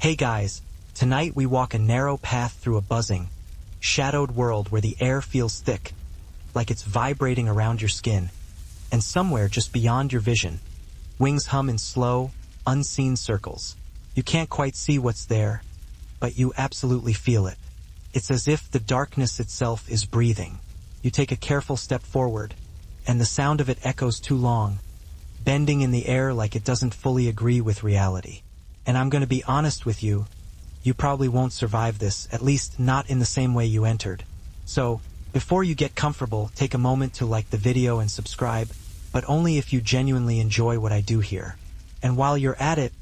Hey guys, tonight we walk a narrow path through a buzzing, shadowed world where the air feels thick, like it's vibrating around your skin, and somewhere just beyond your vision, wings hum in slow, unseen circles. You can't quite see what's there, but you absolutely feel it. It's as if the darkness itself is breathing. You take a careful step forward, and the sound of it echoes too long, bending in the air like it doesn't fully agree with reality. And I'm going to be honest with you, you probably won't survive this, at least not in the same way you entered. So, before you get comfortable, take a moment to like the video and subscribe, but only if you genuinely enjoy what I do here. And while you're at it,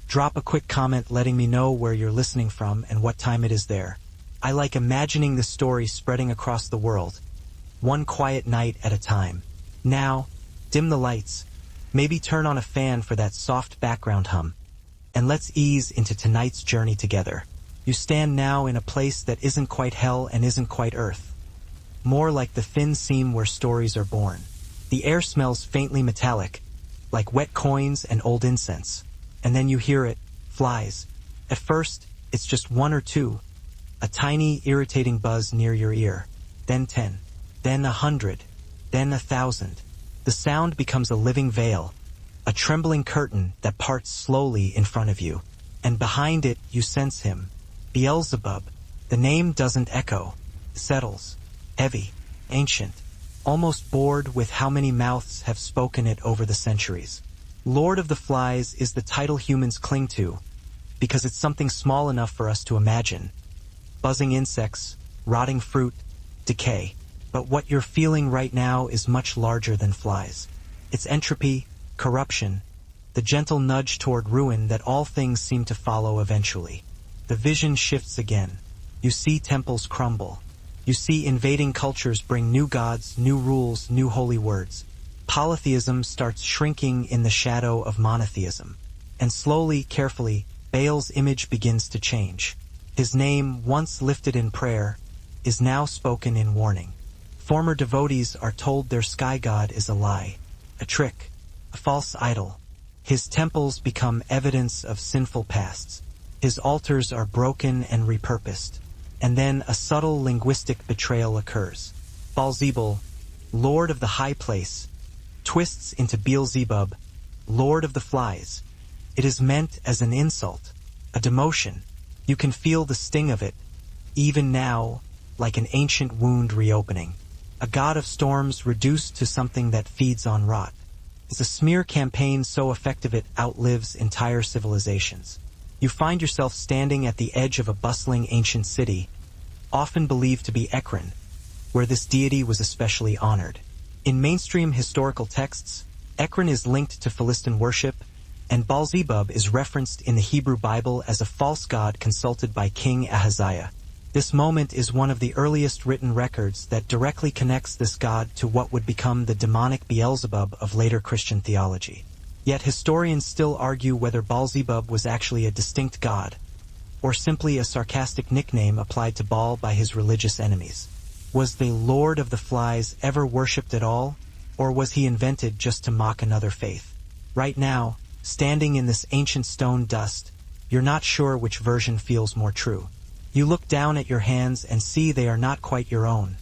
drop a quick comment letting me know where you're listening from and what time it is there. I like imagining the story spreading across the world, one quiet night at a time. Now, dim the lights, maybe turn on a fan for that soft background hum, and let's ease into tonight's journey together. You stand now in a place that isn't quite hell and isn't quite earth. More like the thin seam where stories are born. The air smells faintly metallic, like wet coins and old incense. And then you hear it, flies. At first, it's just one or two, a tiny, irritating buzz near your ear. Then 10, then 100, then 1,000. The sound becomes a living veil, a trembling curtain that parts slowly in front of you. And behind it, you sense him, Beelzebub. The name doesn't echo, settles, heavy, ancient, almost bored with how many mouths have spoken it over the centuries. Lord of the Flies is the title humans cling to, because it's something small enough for us to imagine. Buzzing insects, rotting fruit, decay. But what you're feeling right now is much larger than flies. It's entropy, corruption, the gentle nudge toward ruin that all things seem to follow eventually. The vision shifts again. You see temples crumble. You see invading cultures bring new gods, new rules, new holy words. Polytheism starts shrinking in the shadow of monotheism. And slowly, carefully, Baal's image begins to change. His name, once lifted in prayer, is now spoken in warning. Former devotees are told their sky god is a lie, a trick, a false idol. His temples become evidence of sinful pasts. His altars are broken and repurposed. And then a subtle linguistic betrayal occurs. Beelzebub, Lord of the High Place, twists into Beelzebub, Lord of the Flies. It is meant as an insult, a demotion. You can feel the sting of it, even now, like an ancient wound reopening. A god of storms reduced to something that feeds on rot. It's a smear campaign so effective it outlives entire civilizations. You find yourself standing at the edge of a bustling ancient city, often believed to be Ekron, where this deity was especially honored. In mainstream historical texts, Ekron is linked to Philistine worship, and Beelzebub is referenced in the Hebrew Bible as a false god consulted by King Ahaziah. This moment is one of the earliest written records that directly connects this god to what would become the demonic Beelzebub of later Christian theology. Yet historians still argue whether Beelzebub was actually a distinct god, or simply a sarcastic nickname applied to Baal by his religious enemies. Was the Lord of the Flies ever worshipped at all, or was he invented just to mock another faith? Right now, standing in this ancient stone dust, you're not sure which version feels more true. You look down at your hands and see they are not quite your own,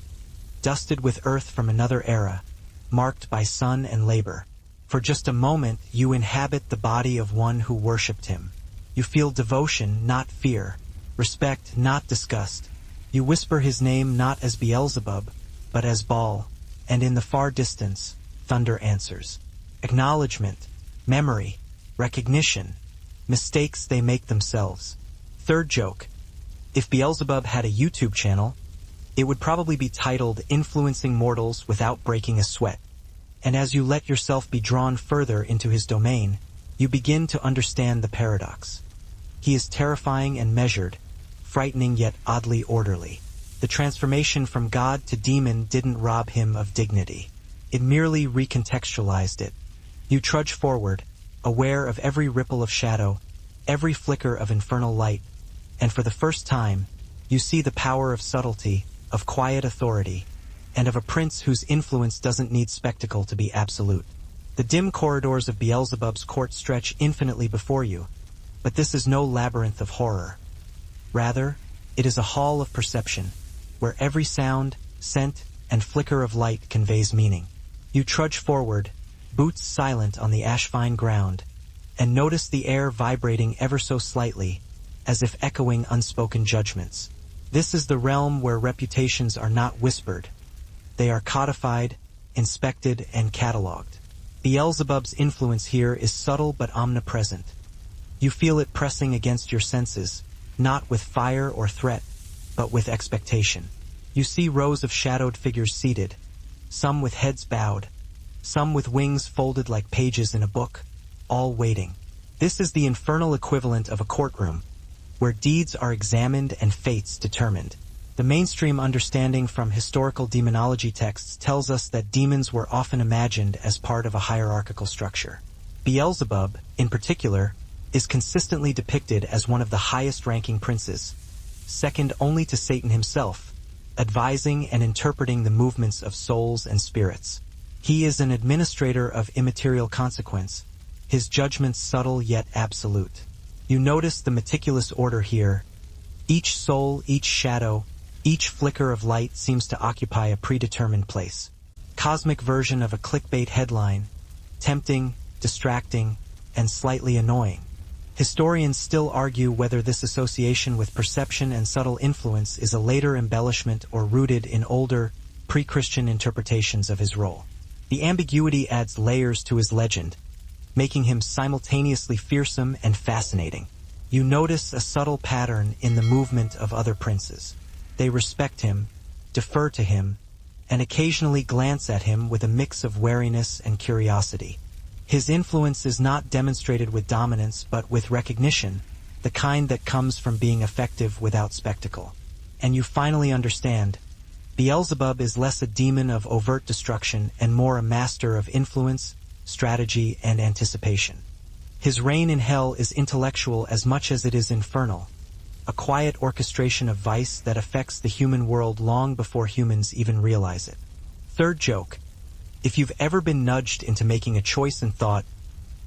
dusted with earth from another era, marked by sun and labor. For just a moment, you inhabit the body of one who worshipped him. You feel devotion, not fear, respect, not disgust. You whisper his name not as Beelzebub, but as Baal, and in the far distance, thunder answers. Acknowledgement, memory, recognition, mistakes they make themselves. Third joke. If Beelzebub had a YouTube channel, it would probably be titled Influencing Mortals Without Breaking a Sweat. And as you let yourself be drawn further into his domain, you begin to understand the paradox. He is terrifying and measured, frightening yet oddly orderly. The transformation from god to demon didn't rob him of dignity. It merely recontextualized it. You trudge forward, aware of every ripple of shadow, every flicker of infernal light, and for the first time, you see the power of subtlety, of quiet authority, and of a prince whose influence doesn't need spectacle to be absolute. The dim corridors of Beelzebub's court stretch infinitely before you, But this is no labyrinth of horror. Rather, it is a hall of perception, where every sound, scent, and flicker of light conveys meaning. You trudge forward, boots silent on the ash-fine ground, and notice the air vibrating ever so slightly, as if echoing unspoken judgments. This is the realm where reputations are not whispered. They are codified, inspected, and catalogued. Beelzebub's influence here is subtle but omnipresent. You feel it pressing against your senses, not with fire or threat, but with expectation. You see rows of shadowed figures seated, some with heads bowed, some with wings folded like pages in a book, all waiting. This is the infernal equivalent of a courtroom, where deeds are examined and fates determined. The mainstream understanding from historical demonology texts tells us that demons were often imagined as part of a hierarchical structure. Beelzebub, in particular, is consistently depicted as one of the highest-ranking princes, second only to Satan himself, advising and interpreting the movements of souls and spirits. He is an administrator of immaterial consequence, his judgments subtle yet absolute. You notice the meticulous order here. Each soul, each shadow, each flicker of light seems to occupy a predetermined place. Cosmic version of a clickbait headline, tempting, distracting, and slightly annoying. Historians still argue whether this association with perception and subtle influence is a later embellishment or rooted in older, pre-Christian interpretations of his role. The ambiguity adds layers to his legend, making him simultaneously fearsome and fascinating. You notice a subtle pattern in the movement of other princes. They respect him, defer to him, and occasionally glance at him with a mix of wariness and curiosity. His influence is not demonstrated with dominance but with recognition, the kind that comes from being effective without spectacle. And you finally understand, Beelzebub is less a demon of overt destruction and more a master of influence, strategy, and anticipation. His reign in hell is intellectual as much as it is infernal, a quiet orchestration of vice that affects the human world long before humans even realize it. Third joke. If you've ever been nudged into making a choice and thought,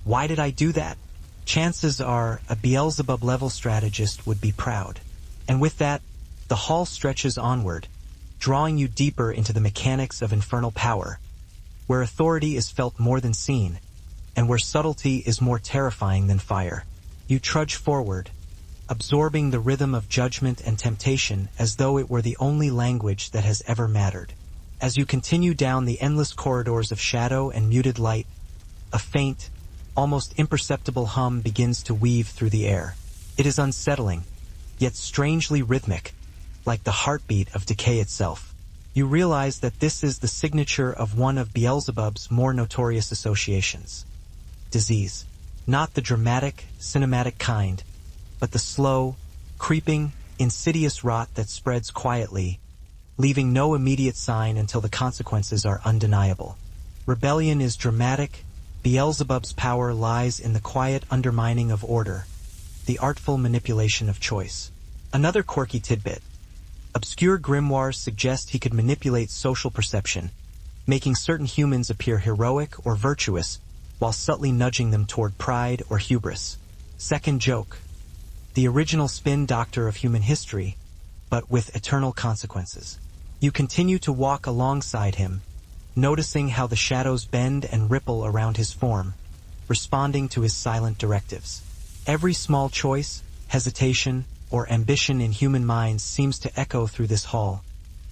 "Why did I do that?" chances are a Beelzebub-level strategist would be proud. And with that, the hall stretches onward, drawing you deeper into the mechanics of infernal power, where authority is felt more than seen, and where subtlety is more terrifying than fire. You trudge forward, absorbing the rhythm of judgment and temptation as though it were the only language that has ever mattered. As you continue down the endless corridors of shadow and muted light, a faint, almost imperceptible hum begins to weave through the air. It is unsettling, yet strangely rhythmic, like the heartbeat of decay itself. You realize that this is the signature of one of Beelzebub's more notorious associations. Disease. Not the dramatic, cinematic kind, but the slow, creeping, insidious rot that spreads quietly, leaving no immediate sign until the consequences are undeniable. Rebellion is dramatic. Beelzebub's power lies in the quiet undermining of order, the artful manipulation of choice. Another quirky tidbit. Obscure grimoires suggest he could manipulate social perception, making certain humans appear heroic or virtuous, while subtly nudging them toward pride or hubris. Second joke. The original spin doctor of human history, but with eternal consequences. You continue to walk alongside him, noticing how the shadows bend and ripple around his form, responding to his silent directives. Every small choice, hesitation, or ambition in human minds seems to echo through this hall,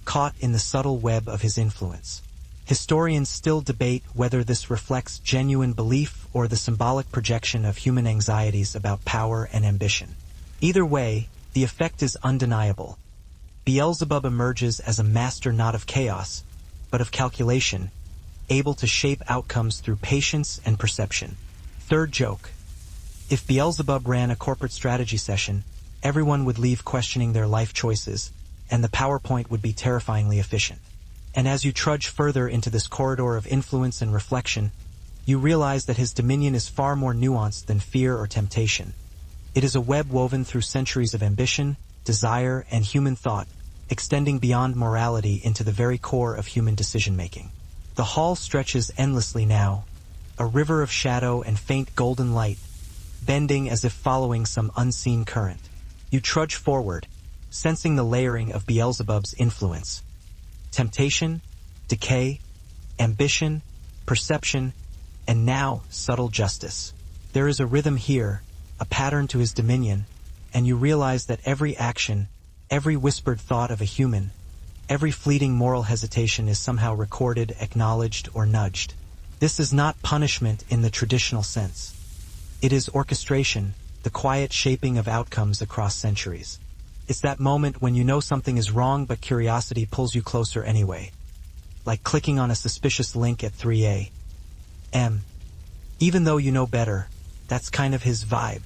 caught in the subtle web of his influence. Historians still debate whether this reflects genuine belief or the symbolic projection of human anxieties about power and ambition. Either way, the effect is undeniable. Beelzebub emerges as a master not of chaos, but of calculation, able to shape outcomes through patience and perception. Third joke. If Beelzebub ran a corporate strategy session, everyone would leave questioning their life choices, and the PowerPoint would be terrifyingly efficient. And as you trudge further into this corridor of influence and reflection, you realize that his dominion is far more nuanced than fear or temptation. It is a web woven through centuries of ambition, desire, and human thought, extending beyond morality into the very core of human decision-making. The hall stretches endlessly now, a river of shadow and faint golden light, bending as if following some unseen current. You trudge forward, sensing the layering of Beelzebub's influence. Temptation, decay, ambition, perception, and now subtle justice. There is a rhythm here, a pattern to his dominion, and you realize that every action, every whispered thought of a human, every fleeting moral hesitation is somehow recorded, acknowledged, or nudged. This is not punishment in the traditional sense. It is orchestration, the quiet shaping of outcomes across centuries. It's that moment when you know something is wrong but curiosity pulls you closer anyway. Like clicking on a suspicious link at 3 a.m. Even though you know better, that's kind of his vibe,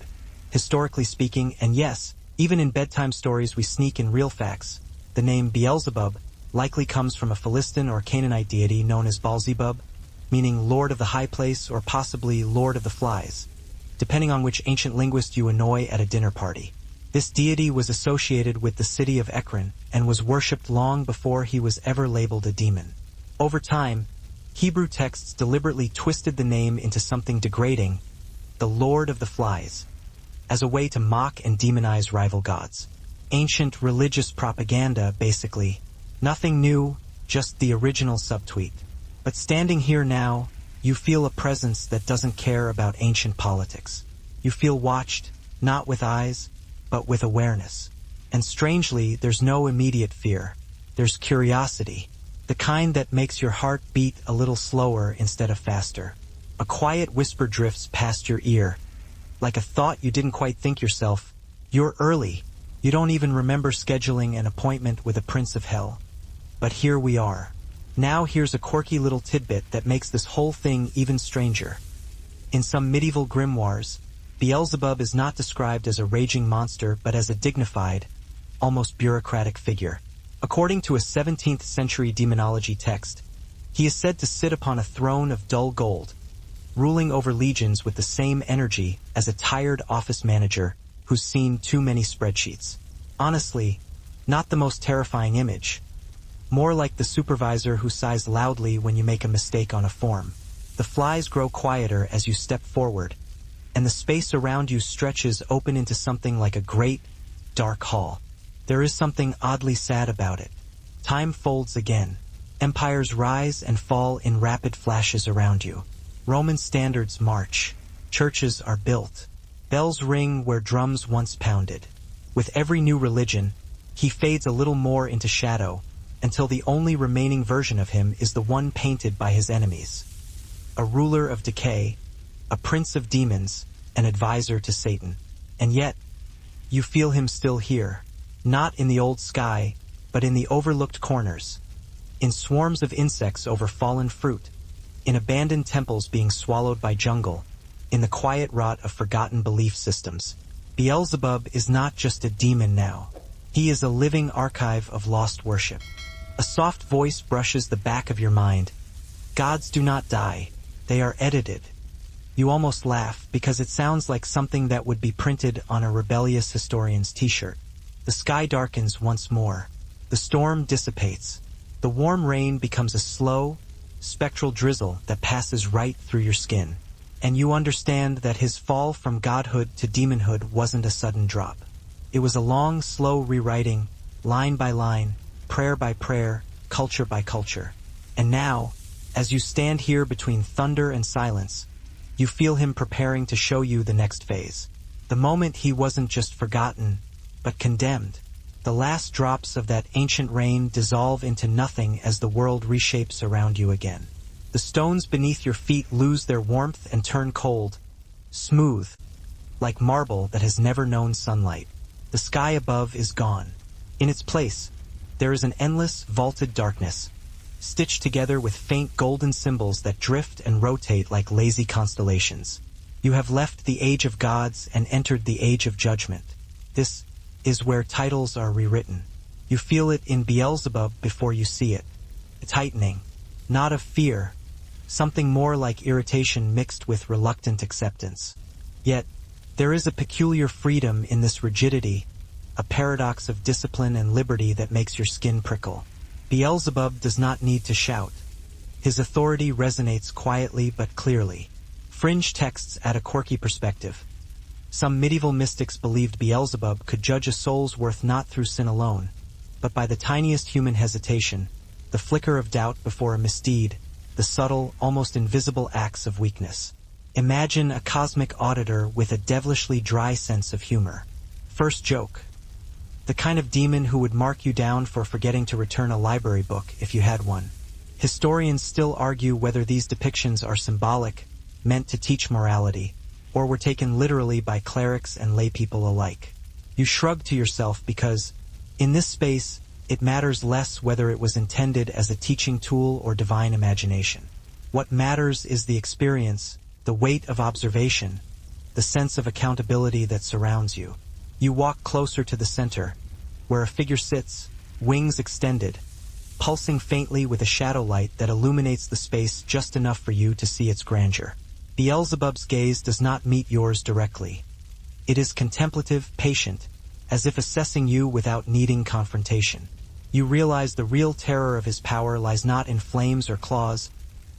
historically speaking, and yes, even in bedtime stories we sneak in real facts. The name Beelzebub likely comes from a Philistine or Canaanite deity known as Beelzebub, meaning Lord of the High Place or possibly Lord of the Flies, depending on which ancient linguist you annoy at a dinner party. This deity was associated with the city of Ekron and was worshipped long before he was ever labeled a demon. Over time, Hebrew texts deliberately twisted the name into something degrading, the Lord of the Flies, as a way to mock and demonize rival gods. Ancient religious propaganda, basically. Nothing new, just the original subtweet. But standing here now, you feel a presence that doesn't care about ancient politics. You feel watched, not with eyes, but with awareness. And strangely, there's no immediate fear. There's curiosity, the kind that makes your heart beat a little slower instead of faster. A quiet whisper drifts past your ear, like a thought you didn't quite think yourself. You're early. You don't even remember scheduling an appointment with a prince of hell. But here we are. Now here's a quirky little tidbit that makes this whole thing even stranger. In some medieval grimoires, Beelzebub is not described as a raging monster but as a dignified, almost bureaucratic figure. According to a 17th century demonology text, he is said to sit upon a throne of dull gold, ruling over legions with the same energy as a tired office manager who's seen too many spreadsheets. Honestly, not the most terrifying image. More like the supervisor who sighs loudly when you make a mistake on a form. The flies grow quieter as you step forward, and the space around you stretches open into something like a great, dark hall. There is something oddly sad about it. Time folds again. Empires rise and fall in rapid flashes around you. Roman standards march. Churches are built. Bells ring where drums once pounded. With every new religion, he fades a little more into shadow, until the only remaining version of him is the one painted by his enemies. A ruler of decay, a prince of demons, an advisor to Satan. And yet, you feel him still here, not in the old sky, but in the overlooked corners, in swarms of insects over fallen fruit, in abandoned temples being swallowed by jungle, in the quiet rot of forgotten belief systems. Beelzebub is not just a demon now. He is a living archive of lost worship. A soft voice brushes the back of your mind. Gods do not die. They are edited. You almost laugh because it sounds like something that would be printed on a rebellious historian's t-shirt. The sky darkens once more. The storm dissipates. The warm rain becomes a slow, spectral drizzle that passes right through your skin. And you understand that his fall from godhood to demonhood wasn't a sudden drop. It was a long, slow rewriting, line by line, prayer by prayer, culture by culture. And now, as you stand here between thunder and silence, you feel him preparing to show you the next phase. The moment he wasn't just forgotten, but condemned. The last drops of that ancient rain dissolve into nothing as the world reshapes around you again. The stones beneath your feet lose their warmth and turn cold, smooth, like marble that has never known sunlight. The sky above is gone. In its place, there is an endless, vaulted darkness, stitched together with faint golden symbols that drift and rotate like lazy constellations. You have left the age of gods and entered the age of judgment. This is where titles are rewritten. You feel it in Beelzebub before you see it. A tightening, not of fear, something more like irritation mixed with reluctant acceptance. Yet, there is a peculiar freedom in this rigidity, a paradox of discipline and liberty that makes your skin prickle. Beelzebub does not need to shout. His authority resonates quietly but clearly. Fringe texts add a quirky perspective. Some medieval mystics believed Beelzebub could judge a soul's worth not through sin alone, but by the tiniest human hesitation, the flicker of doubt before a misdeed, the subtle, almost invisible acts of weakness. Imagine a cosmic auditor with a devilishly dry sense of humor. First joke. The kind of demon who would mark you down for forgetting to return a library book if you had one. Historians still argue whether these depictions are symbolic, meant to teach morality, or were taken literally by clerics and laypeople alike. You shrug to yourself because, in this space, it matters less whether it was intended as a teaching tool or divine imagination. What matters is the experience, the weight of observation, the sense of accountability that surrounds you. You walk closer to the center, where a figure sits, wings extended, pulsing faintly with a shadow light that illuminates the space just enough for you to see its grandeur. Beelzebub's gaze does not meet yours directly. It is contemplative, patient, as if assessing you without needing confrontation. You realize the real terror of his power lies not in flames or claws,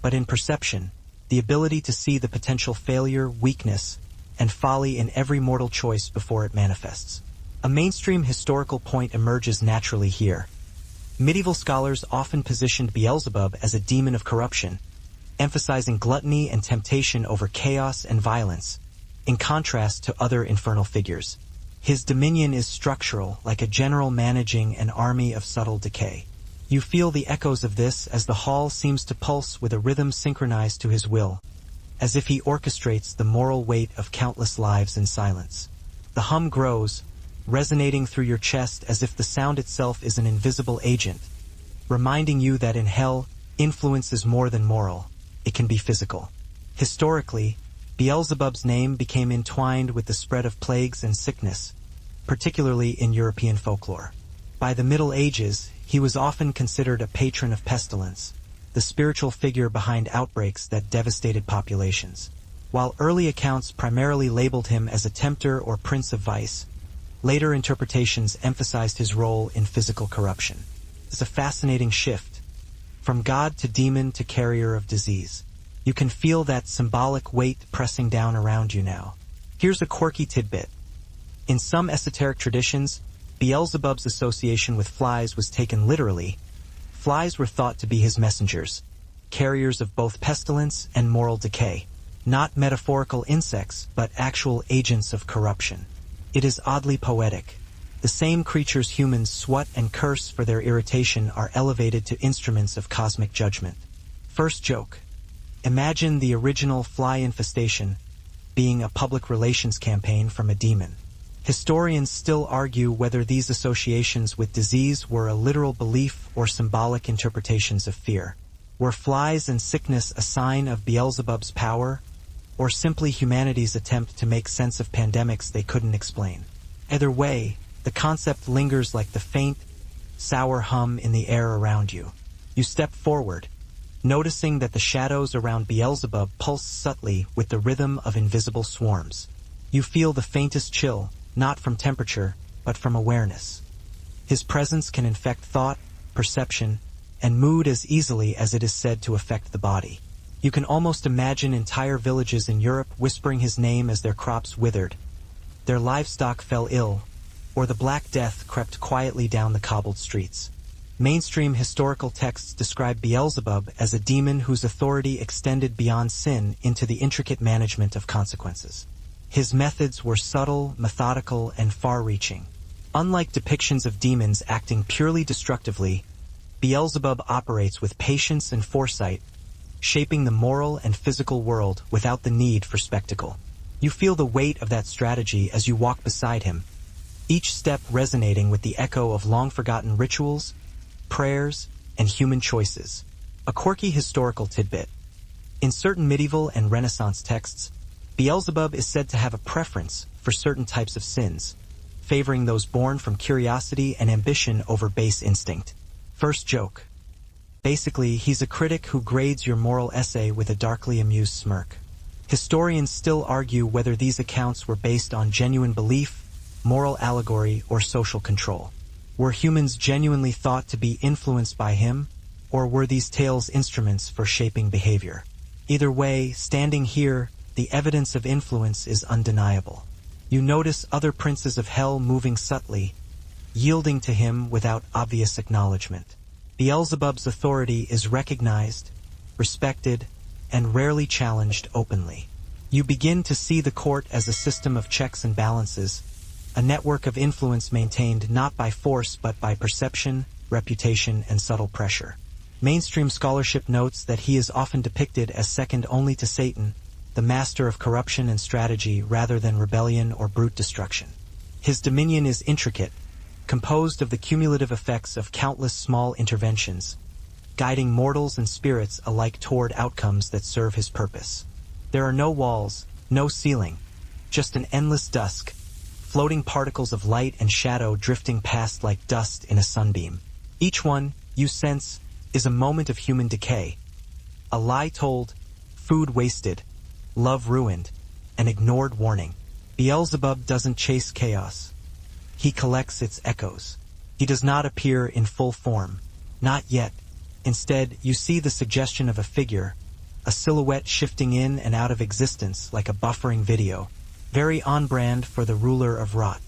but in perception, the ability to see the potential failure, weakness, and folly in every mortal choice before it manifests. A mainstream historical point emerges naturally here. Medieval scholars often positioned Beelzebub as a demon of corruption, emphasizing gluttony and temptation over chaos and violence, in contrast to other infernal figures. His dominion is structural, like a general managing an army of subtle decay. You feel the echoes of this as the hall seems to pulse with a rhythm synchronized to his will, as if he orchestrates the moral weight of countless lives in silence. The hum grows, resonating through your chest as if the sound itself is an invisible agent, reminding you that in hell, influence is more than moral. It can be physical. Historically, Beelzebub's name became entwined with the spread of plagues and sickness, particularly in European folklore. By the Middle Ages, he was often considered a patron of pestilence, the spiritual figure behind outbreaks that devastated populations. While early accounts primarily labeled him as a tempter or prince of vice, later interpretations emphasized his role in physical corruption. It's a fascinating shift, from god to demon to carrier of disease. You can feel that symbolic weight pressing down around you now. Here's a quirky tidbit. In some esoteric traditions, Beelzebub's association with flies was taken literally. Flies were thought to be his messengers, carriers of both pestilence and moral decay. Not metaphorical insects, but actual agents of corruption. It is oddly poetic. The same creatures humans swat and curse for their irritation are elevated to instruments of cosmic judgment. First joke. Imagine the original fly infestation being a public relations campaign from a demon. Historians still argue whether these associations with disease were a literal belief or symbolic interpretations of fear. Were flies and sickness a sign of Beelzebub's power, or simply humanity's attempt to make sense of pandemics they couldn't explain? Either way, the concept lingers like the faint, sour hum in the air around you. You step forward, noticing that the shadows around Beelzebub pulse subtly with the rhythm of invisible swarms. You feel the faintest chill, not from temperature, but from awareness. His presence can infect thought, perception, and mood as easily as it is said to affect the body. You can almost imagine entire villages in Europe whispering his name as their crops withered, their livestock fell ill, or the Black Death crept quietly down the cobbled streets. Mainstream historical texts describe Beelzebub as a demon whose authority extended beyond sin into the intricate management of consequences. His methods were subtle, methodical, and far-reaching. Unlike depictions of demons acting purely destructively, Beelzebub operates with patience and foresight, shaping the moral and physical world without the need for spectacle. You feel the weight of that strategy as you walk beside him, each step resonating with the echo of long-forgotten rituals, prayers, and human choices. A quirky historical tidbit. In certain medieval and Renaissance texts, Beelzebub is said to have a preference for certain types of sins, favoring those born from curiosity and ambition over base instinct. First joke. Basically, he's a critic who grades your moral essay with a darkly amused smirk. Historians still argue whether these accounts were based on genuine belief, moral allegory, or social control. Were humans genuinely thought to be influenced by him, or were these tales instruments for shaping behavior? Either way, standing here, the evidence of influence is undeniable. You notice other princes of hell moving subtly, yielding to him without obvious acknowledgement. Beelzebub's authority is recognized, respected, and rarely challenged openly. You begin to see the court as a system of checks and balances, a network of influence maintained not by force but by perception, reputation, and subtle pressure. Mainstream scholarship notes that he is often depicted as second only to Satan, the master of corruption and strategy rather than rebellion or brute destruction. His dominion is intricate, composed of the cumulative effects of countless small interventions, guiding mortals and spirits alike toward outcomes that serve his purpose. There are no walls, no ceiling, just an endless dusk, floating particles of light and shadow drifting past like dust in a sunbeam. Each one, you sense, is a moment of human decay, a lie told, food wasted, love ruined, an ignored warning. Beelzebub doesn't chase chaos. He collects its echoes. He does not appear in full form. Not yet. Instead, you see the suggestion of a figure, a silhouette shifting in and out of existence like a buffering video, very on brand for the ruler of Rot.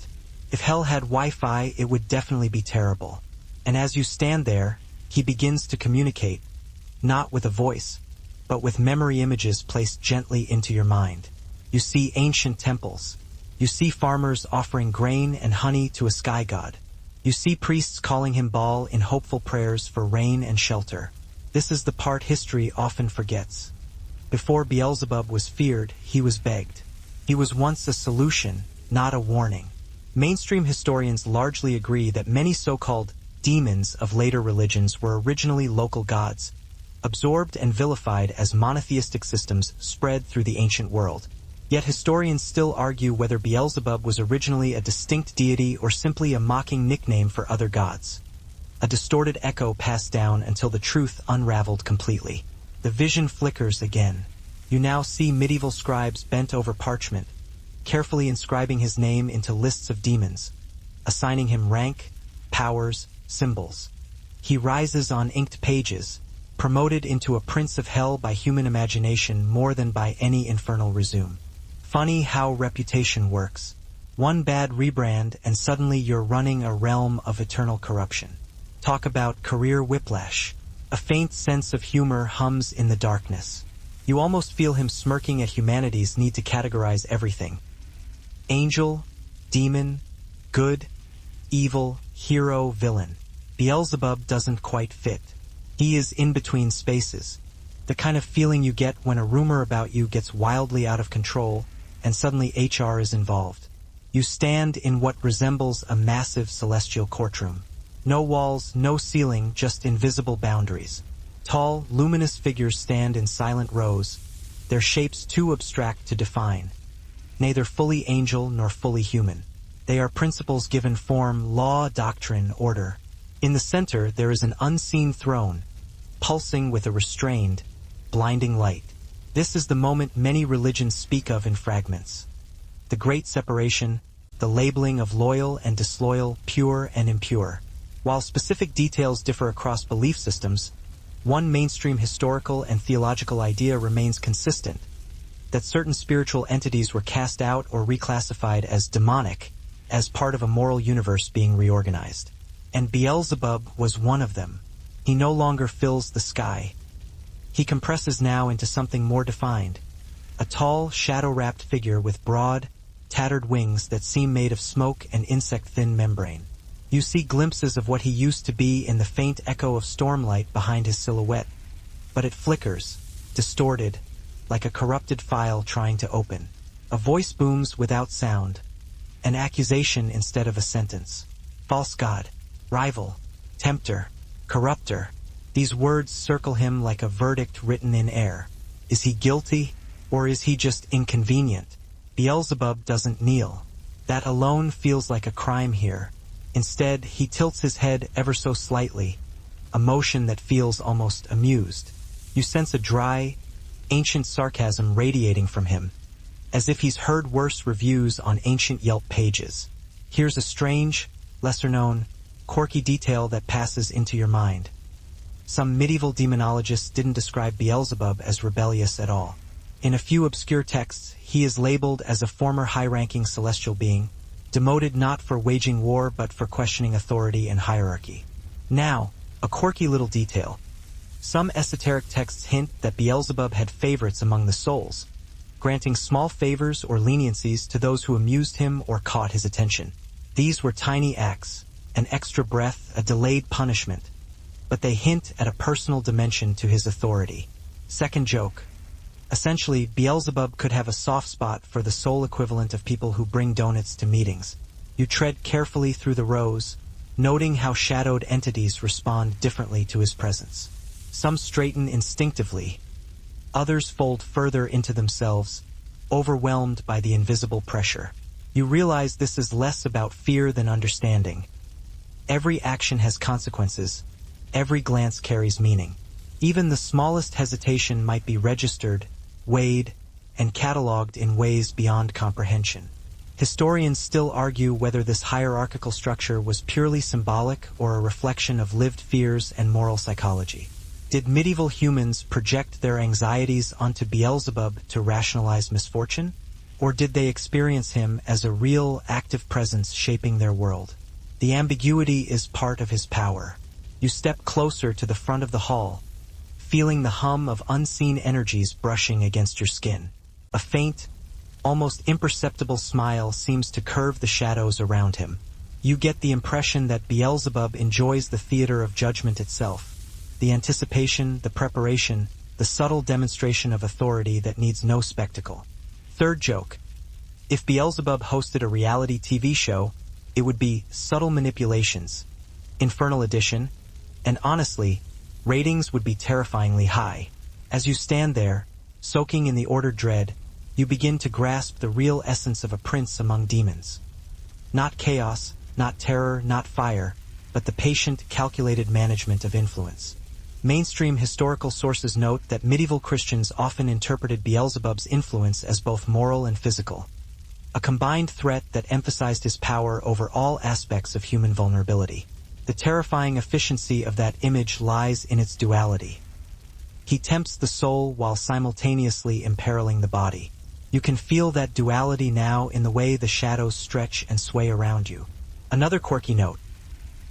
If hell had Wi-Fi, it would definitely be terrible. And as you stand there, he begins to communicate, not with a voice, but with memory images placed gently into your mind. You see ancient temples. You see farmers offering grain and honey to a sky god. You see priests calling him Baal in hopeful prayers for rain and shelter. This is the part history often forgets. Before Beelzebub was feared, he was begged. He was once a solution, not a warning. Mainstream historians largely agree that many so-called demons of later religions were originally local gods, absorbed and vilified as monotheistic systems spread through the ancient world. Yet historians still argue whether Beelzebub was originally a distinct deity or simply a mocking nickname for other gods. A distorted echo passed down until the truth unraveled completely. The vision flickers again. You now see medieval scribes bent over parchment, carefully inscribing his name into lists of demons, assigning him rank, powers, symbols. He rises on inked pages, promoted into a prince of hell by human imagination more than by any infernal resume. Funny how reputation works. One bad rebrand and suddenly you're running a realm of eternal corruption. Talk about career whiplash. A faint sense of humor hums in the darkness. You almost feel him smirking at humanity's need to categorize everything. Angel, demon, good, evil, hero, villain. Beelzebub doesn't quite fit. He is in between spaces. The kind of feeling you get when a rumor about you gets wildly out of control and suddenly HR is involved. You stand in what resembles a massive celestial courtroom. No walls, no ceiling, just invisible boundaries. Tall, luminous figures stand in silent rows, their shapes too abstract to define. Neither fully angel nor fully human. They are principles given form, law, doctrine, order. In the center, there is an unseen throne, pulsing with a restrained, blinding light. This is the moment many religions speak of in fragments. The great separation, the labeling of loyal and disloyal, pure and impure. While specific details differ across belief systems, one mainstream historical and theological idea remains consistent, that certain spiritual entities were cast out or reclassified as demonic, as part of a moral universe being reorganized. And Beelzebub was one of them. He no longer fills the sky. He compresses now into something more defined, a tall, shadow-wrapped figure with broad, tattered wings that seem made of smoke and insect-thin membrane. You see glimpses of what he used to be in the faint echo of stormlight behind his silhouette, but it flickers, distorted, like a corrupted file trying to open. A voice booms without sound, an accusation instead of a sentence. False god, rival, tempter, corrupter. These words circle him like a verdict written in air. Is he guilty, or is he just inconvenient? Beelzebub doesn't kneel. That alone feels like a crime here. Instead, he tilts his head ever so slightly, a motion that feels almost amused. You sense a dry, ancient sarcasm radiating from him, as if he's heard worse reviews on ancient Yelp pages. Here's a strange, lesser-known, quirky detail that passes into your mind. Some medieval demonologists didn't describe Beelzebub as rebellious at all. In a few obscure texts, he is labeled as a former high-ranking celestial being, demoted not for waging war but for questioning authority and hierarchy. Now, a quirky little detail. Some esoteric texts hint that Beelzebub had favorites among the souls, granting small favors or leniencies to those who amused him or caught his attention. These were tiny acts, an extra breath, a delayed punishment, but they hint at a personal dimension to his authority. Second joke. Essentially, Beelzebub could have a soft spot for the soul equivalent of people who bring donuts to meetings. You tread carefully through the rows, noting how shadowed entities respond differently to his presence. Some straighten instinctively, others fold further into themselves, overwhelmed by the invisible pressure. You realize this is less about fear than understanding. Every action has consequences. Every glance carries meaning. Even the smallest hesitation might be registered, weighed, and catalogued in ways beyond comprehension. Historians still argue whether this hierarchical structure was purely symbolic or a reflection of lived fears and moral psychology. Did medieval humans project their anxieties onto Beelzebub to rationalize misfortune? Or did they experience him as a real, active presence shaping their world? The ambiguity is part of his power. You step closer to the front of the hall, feeling the hum of unseen energies brushing against your skin. A faint, almost imperceptible smile seems to curve the shadows around him. You get the impression that Beelzebub enjoys the theater of judgment itself. The anticipation, the preparation, the subtle demonstration of authority that needs no spectacle. Third joke. If Beelzebub hosted a reality TV show, it would be Subtle Manipulations, Infernal Edition, and honestly, ratings would be terrifyingly high. As you stand there, soaking in the ordered dread, you begin to grasp the real essence of a prince among demons. Not chaos, not terror, not fire, but the patient, calculated management of influence. Mainstream historical sources note that medieval Christians often interpreted Beelzebub's influence as both moral and physical, a combined threat that emphasized his power over all aspects of human vulnerability. The terrifying efficiency of that image lies in its duality. He tempts the soul while simultaneously imperiling the body. You can feel that duality now in the way the shadows stretch and sway around you. Another quirky note.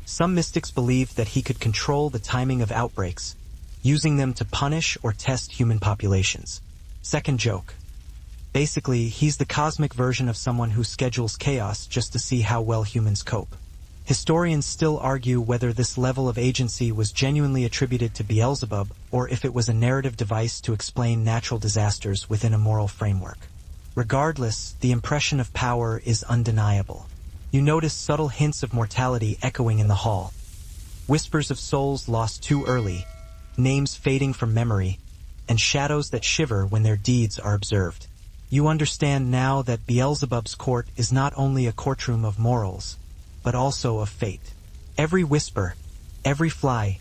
Some mystics believed that he could control the timing of outbreaks, using them to punish or test human populations. Second joke. Basically, he's the cosmic version of someone who schedules chaos just to see how well humans cope. Historians still argue whether this level of agency was genuinely attributed to Beelzebub or if it was a narrative device to explain natural disasters within a moral framework. Regardless, the impression of power is undeniable. You notice subtle hints of mortality echoing in the hall. Whispers of souls lost too early, names fading from memory, and shadows that shiver when their deeds are observed. You understand now that Beelzebub's court is not only a courtroom of morals, but also of fate. Every whisper, every fly,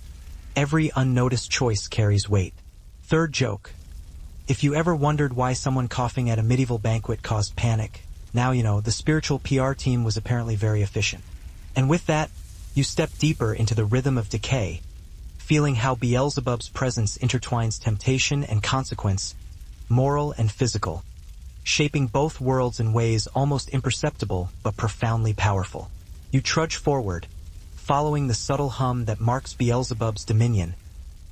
every unnoticed choice carries weight. Third joke. If you ever wondered why someone coughing at a medieval banquet caused panic, now you know. The spiritual PR team was apparently very efficient. And with that, you step deeper into the rhythm of decay, feeling how Beelzebub's presence intertwines temptation and consequence, moral and physical, shaping both worlds in ways almost imperceptible but profoundly powerful. You trudge forward, following the subtle hum that marks Beelzebub's dominion,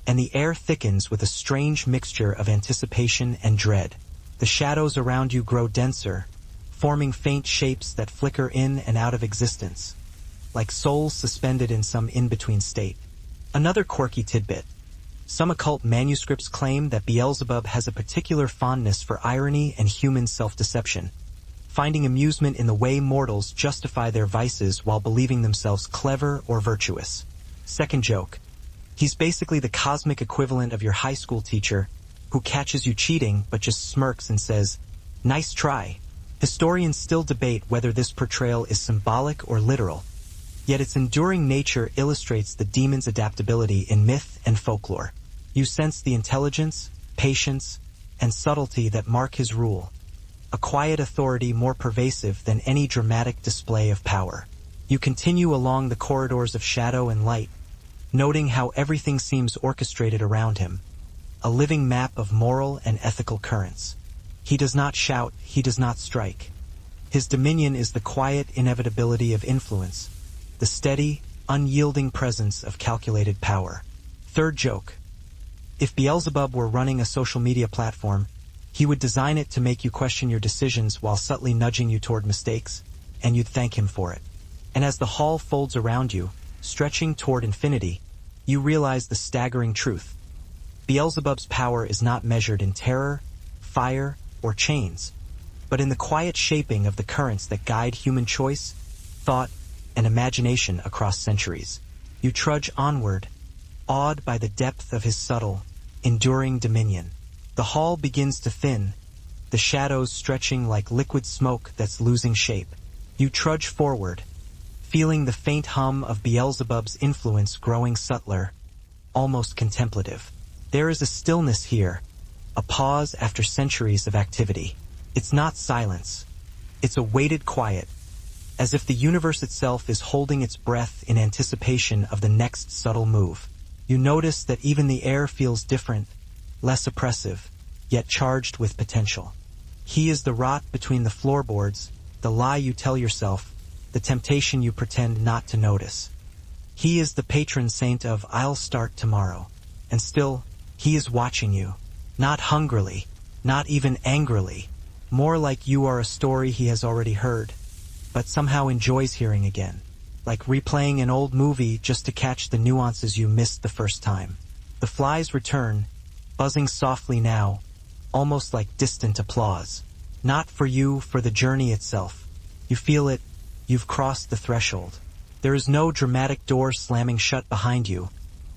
and the air thickens with a strange mixture of anticipation and dread. The shadows around you grow denser, forming faint shapes that flicker in and out of existence, like souls suspended in some in-between state. Another quirky tidbit. Some occult manuscripts claim that Beelzebub has a particular fondness for irony and human self-deception, finding amusement in the way mortals justify their vices while believing themselves clever or virtuous. Second joke. He's basically the cosmic equivalent of your high school teacher who catches you cheating but just smirks and says, "Nice try." Historians still debate whether this portrayal is symbolic or literal, yet its enduring nature illustrates the demon's adaptability in myth and folklore. You sense the intelligence, patience, and subtlety that mark his rule, a quiet authority more pervasive than any dramatic display of power. You continue along the corridors of shadow and light, noting how everything seems orchestrated around him, a living map of moral and ethical currents. He does not shout, he does not strike. His dominion is the quiet inevitability of influence, the steady, unyielding presence of calculated power. Third joke. If Beelzebub were running a social media platform, he would design it to make you question your decisions while subtly nudging you toward mistakes, and you'd thank him for it. And as the hall folds around you, stretching toward infinity, you realize the staggering truth. Beelzebub's power is not measured in terror, fire, or chains, but in the quiet shaping of the currents that guide human choice, thought, and imagination across centuries. You trudge onward, awed by the depth of his subtle, enduring dominion. The hall begins to thin, the shadows stretching like liquid smoke that's losing shape. You trudge forward, feeling the faint hum of Beelzebub's influence growing subtler, almost contemplative. There is a stillness here, a pause after centuries of activity. It's not silence. It's a weighted quiet, as if the universe itself is holding its breath in anticipation of the next subtle move. You notice that even the air feels different, less oppressive, yet charged with potential. He is the rot between the floorboards, the lie you tell yourself, the temptation you pretend not to notice. He is the patron saint of "I'll start tomorrow." And still, he is watching you. Not hungrily, not even angrily, more like you are a story he has already heard, but somehow enjoys hearing again, like replaying an old movie just to catch the nuances you missed the first time. The flies return, buzzing softly now, almost like distant applause. Not for you, for the journey itself. You feel it, you've crossed the threshold. There is no dramatic door slamming shut behind you,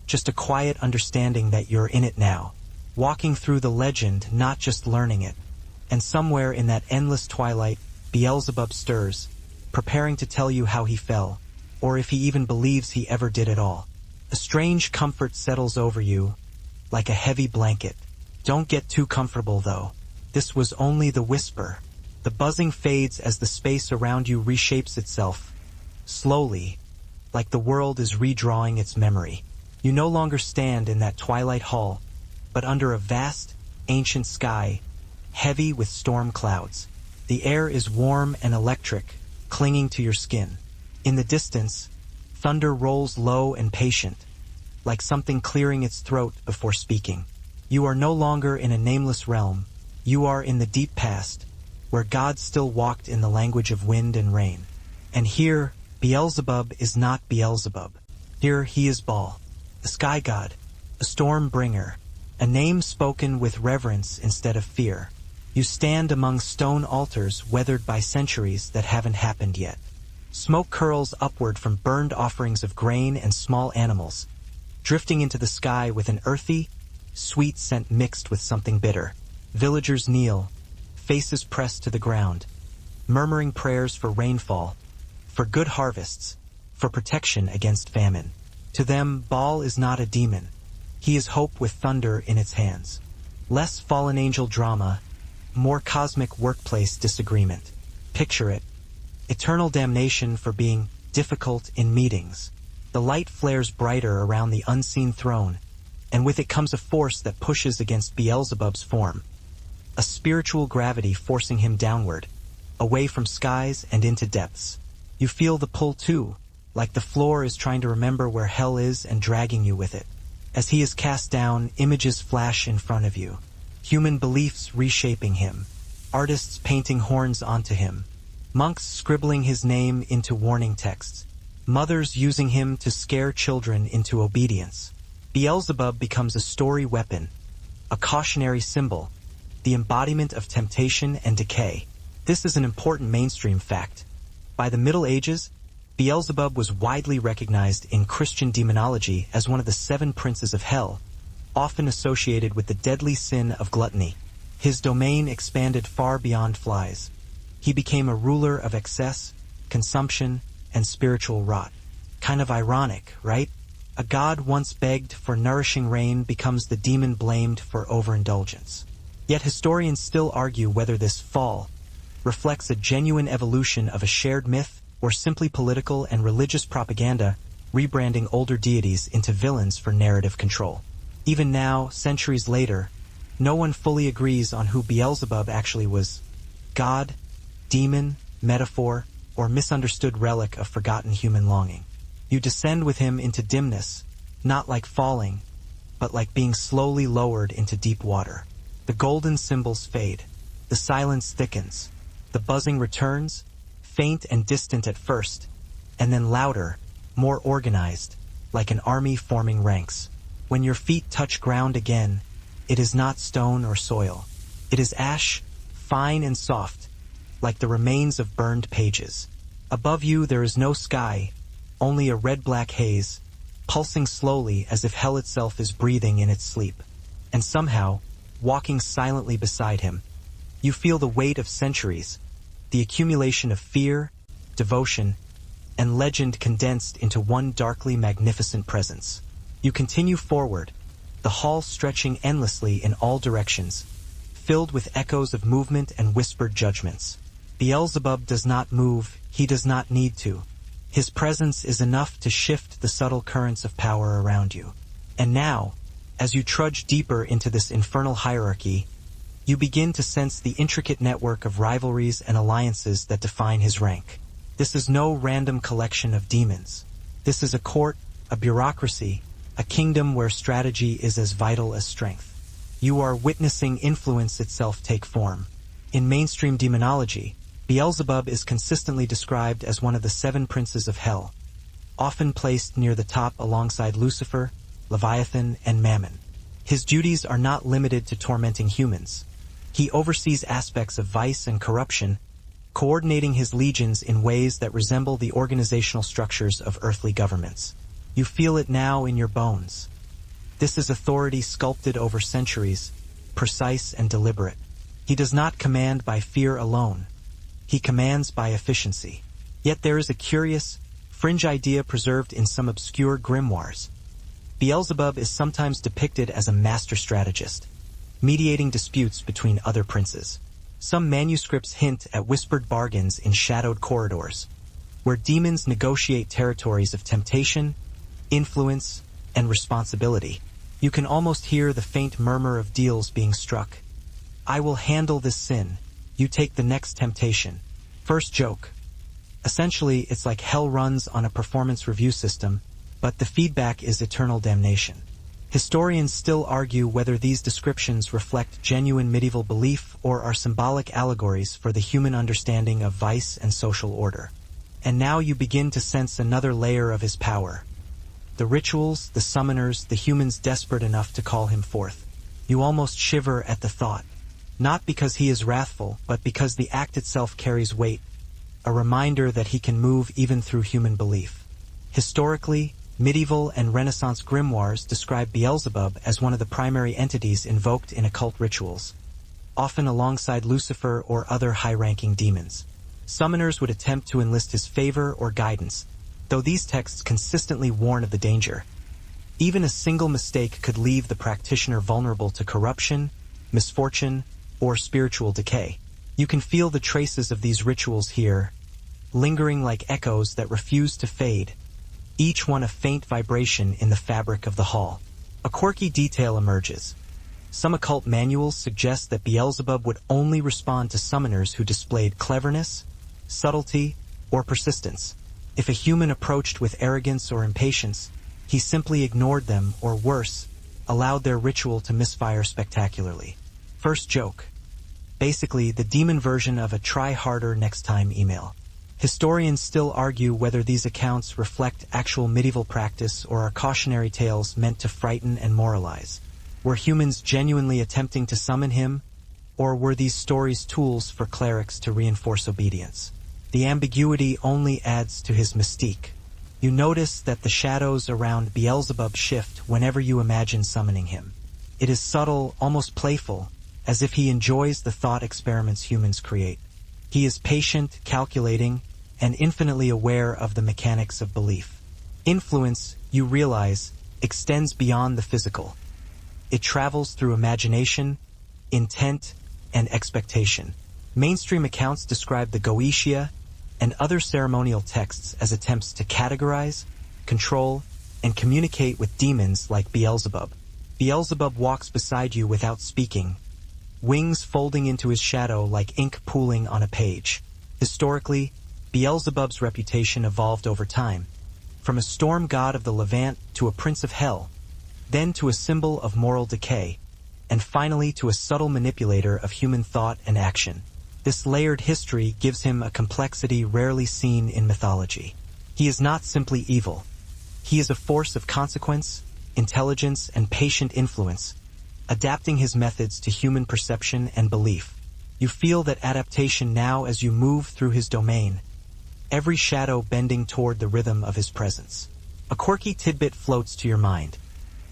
just a quiet understanding that you're in it now. Walking through the legend, not just learning it. And somewhere in that endless twilight, Beelzebub stirs, preparing to tell you how he fell, or if he even believes he ever did at all. A strange comfort settles over you, like a heavy blanket. Don't get too comfortable, though. This was only the whisper. The buzzing fades as the space around you reshapes itself, slowly, like the world is redrawing its memory. You no longer stand in that twilight hall, but under a vast, ancient sky, heavy with storm clouds. The air is warm and electric, clinging to your skin. In the distance, thunder rolls low and patient, like something clearing its throat before speaking. You are no longer in a nameless realm. You are in the deep past, where God still walked in the language of wind and rain. And here, Beelzebub is not Beelzebub. Here he is Baal, the sky god, a storm bringer, a name spoken with reverence instead of fear. You stand among stone altars weathered by centuries that haven't happened yet. Smoke curls upward from burned offerings of grain and small animals, drifting into the sky with an earthy, sweet scent mixed with something bitter. Villagers kneel, faces pressed to the ground, murmuring prayers for rainfall, for good harvests, for protection against famine. To them, Baal is not a demon. He is hope with thunder in its hands. Less fallen angel drama, more cosmic workplace disagreement. Picture it. Eternal damnation for being difficult in meetings. The light flares brighter around the unseen throne, and with it comes a force that pushes against Beelzebub's form. A spiritual gravity forcing him downward, away from skies and into depths. You feel the pull too, like the floor is trying to remember where hell is and dragging you with it. As he is cast down, images flash in front of you. Human beliefs reshaping him. Artists painting horns onto him. Monks scribbling his name into warning texts. Mothers using him to scare children into obedience. Beelzebub becomes a story weapon, a cautionary symbol, the embodiment of temptation and decay. This is an important mainstream fact. By the Middle Ages, Beelzebub was widely recognized in Christian demonology as one of the 7 princes of hell, often associated with the deadly sin of gluttony. His domain expanded far beyond flies. He became a ruler of excess, consumption, and spiritual rot. Kind of ironic, right? A god once begged for nourishing rain becomes the demon blamed for overindulgence. Yet historians still argue whether this fall reflects a genuine evolution of a shared myth or simply political and religious propaganda rebranding older deities into villains for narrative control. Even now, centuries later, No one fully agrees on who Beelzebub actually was: god, demon, metaphor, or misunderstood relic of forgotten human longing. You descend with him into dimness, not like falling, but like being slowly lowered into deep water. The golden symbols fade. The silence thickens. The buzzing returns, faint and distant at first, and then louder, more organized, like an army forming ranks. When your feet touch ground again, it is not stone or soil. It is ash, fine and soft, like the remains of burned pages. Above you there is no sky, only a red-black haze, pulsing slowly as if hell itself is breathing in its sleep. And somehow, walking silently beside him, you feel the weight of centuries, the accumulation of fear, devotion, and legend condensed into one darkly magnificent presence. You continue forward, the hall stretching endlessly in all directions, filled with echoes of movement and whispered judgments. Beelzebub does not move, he does not need to. His presence is enough to shift the subtle currents of power around you. And now, as you trudge deeper into this infernal hierarchy, you begin to sense the intricate network of rivalries and alliances that define his rank. This is no random collection of demons. This is a court, a bureaucracy, a kingdom where strategy is as vital as strength. You are witnessing influence itself take form. In mainstream demonology, Beelzebub is consistently described as one of the 7 princes of hell, often placed near the top alongside Lucifer, Leviathan, and Mammon. His duties are not limited to tormenting humans. He oversees aspects of vice and corruption, coordinating his legions in ways that resemble the organizational structures of earthly governments. You feel it now in your bones. This is authority sculpted over centuries, precise and deliberate. He does not command by fear alone. He commands by efficiency. Yet there is a curious, fringe idea preserved in some obscure grimoires. Beelzebub is sometimes depicted as a master strategist, mediating disputes between other princes. Some manuscripts hint at whispered bargains in shadowed corridors, where demons negotiate territories of temptation, influence, and responsibility. You can almost hear the faint murmur of deals being struck. I will handle this sin. You take the next temptation. First joke. Essentially, it's like hell runs on a performance review system, but the feedback is eternal damnation. Historians still argue whether these descriptions reflect genuine medieval belief or are symbolic allegories for the human understanding of vice and social order. And now you begin to sense another layer of his power. The rituals, the summoners, the humans desperate enough to call him forth. You almost shiver at the thought. Not because he is wrathful, but because the act itself carries weight, a reminder that he can move even through human belief. Historically, medieval and Renaissance grimoires describe Beelzebub as one of the primary entities invoked in occult rituals, often alongside Lucifer or other high-ranking demons. Summoners would attempt to enlist his favor or guidance, though these texts consistently warn of the danger. Even a single mistake could leave the practitioner vulnerable to corruption, misfortune, or spiritual decay. You can feel the traces of these rituals here, lingering like echoes that refuse to fade, each one a faint vibration in the fabric of the hall. A quirky detail emerges. Some occult manuals suggest that Beelzebub would only respond to summoners who displayed cleverness, subtlety, or persistence. If a human approached with arrogance or impatience, he simply ignored them, or worse, allowed their ritual to misfire spectacularly. First joke. Basically, the demon version of a try harder next time email. Historians still argue whether these accounts reflect actual medieval practice or are cautionary tales meant to frighten and moralize. Were humans genuinely attempting to summon him, or were these stories tools for clerics to reinforce obedience? The ambiguity only adds to his mystique. You notice that the shadows around Beelzebub shift whenever you imagine summoning him. It is subtle, almost playful, as if he enjoys the thought experiments humans create. He is patient, calculating, and infinitely aware of the mechanics of belief. Influence, you realize, extends beyond the physical. It travels through imagination, intent, and expectation. Mainstream accounts describe the Goetia and other ceremonial texts as attempts to categorize, control, and communicate with demons like Beelzebub. Beelzebub walks beside you without speaking, wings folding into his shadow like ink pooling on a page. Historically, Beelzebub's reputation evolved over time, from a storm god of the Levant to a prince of hell, then to a symbol of moral decay, and finally to a subtle manipulator of human thought and action. This layered history gives him a complexity rarely seen in mythology. He is not simply evil. He is a force of consequence, intelligence, and patient influence, adapting his methods to human perception and belief. You feel that adaptation now as you move through his domain, every shadow bending toward the rhythm of his presence. A quirky tidbit floats to your mind.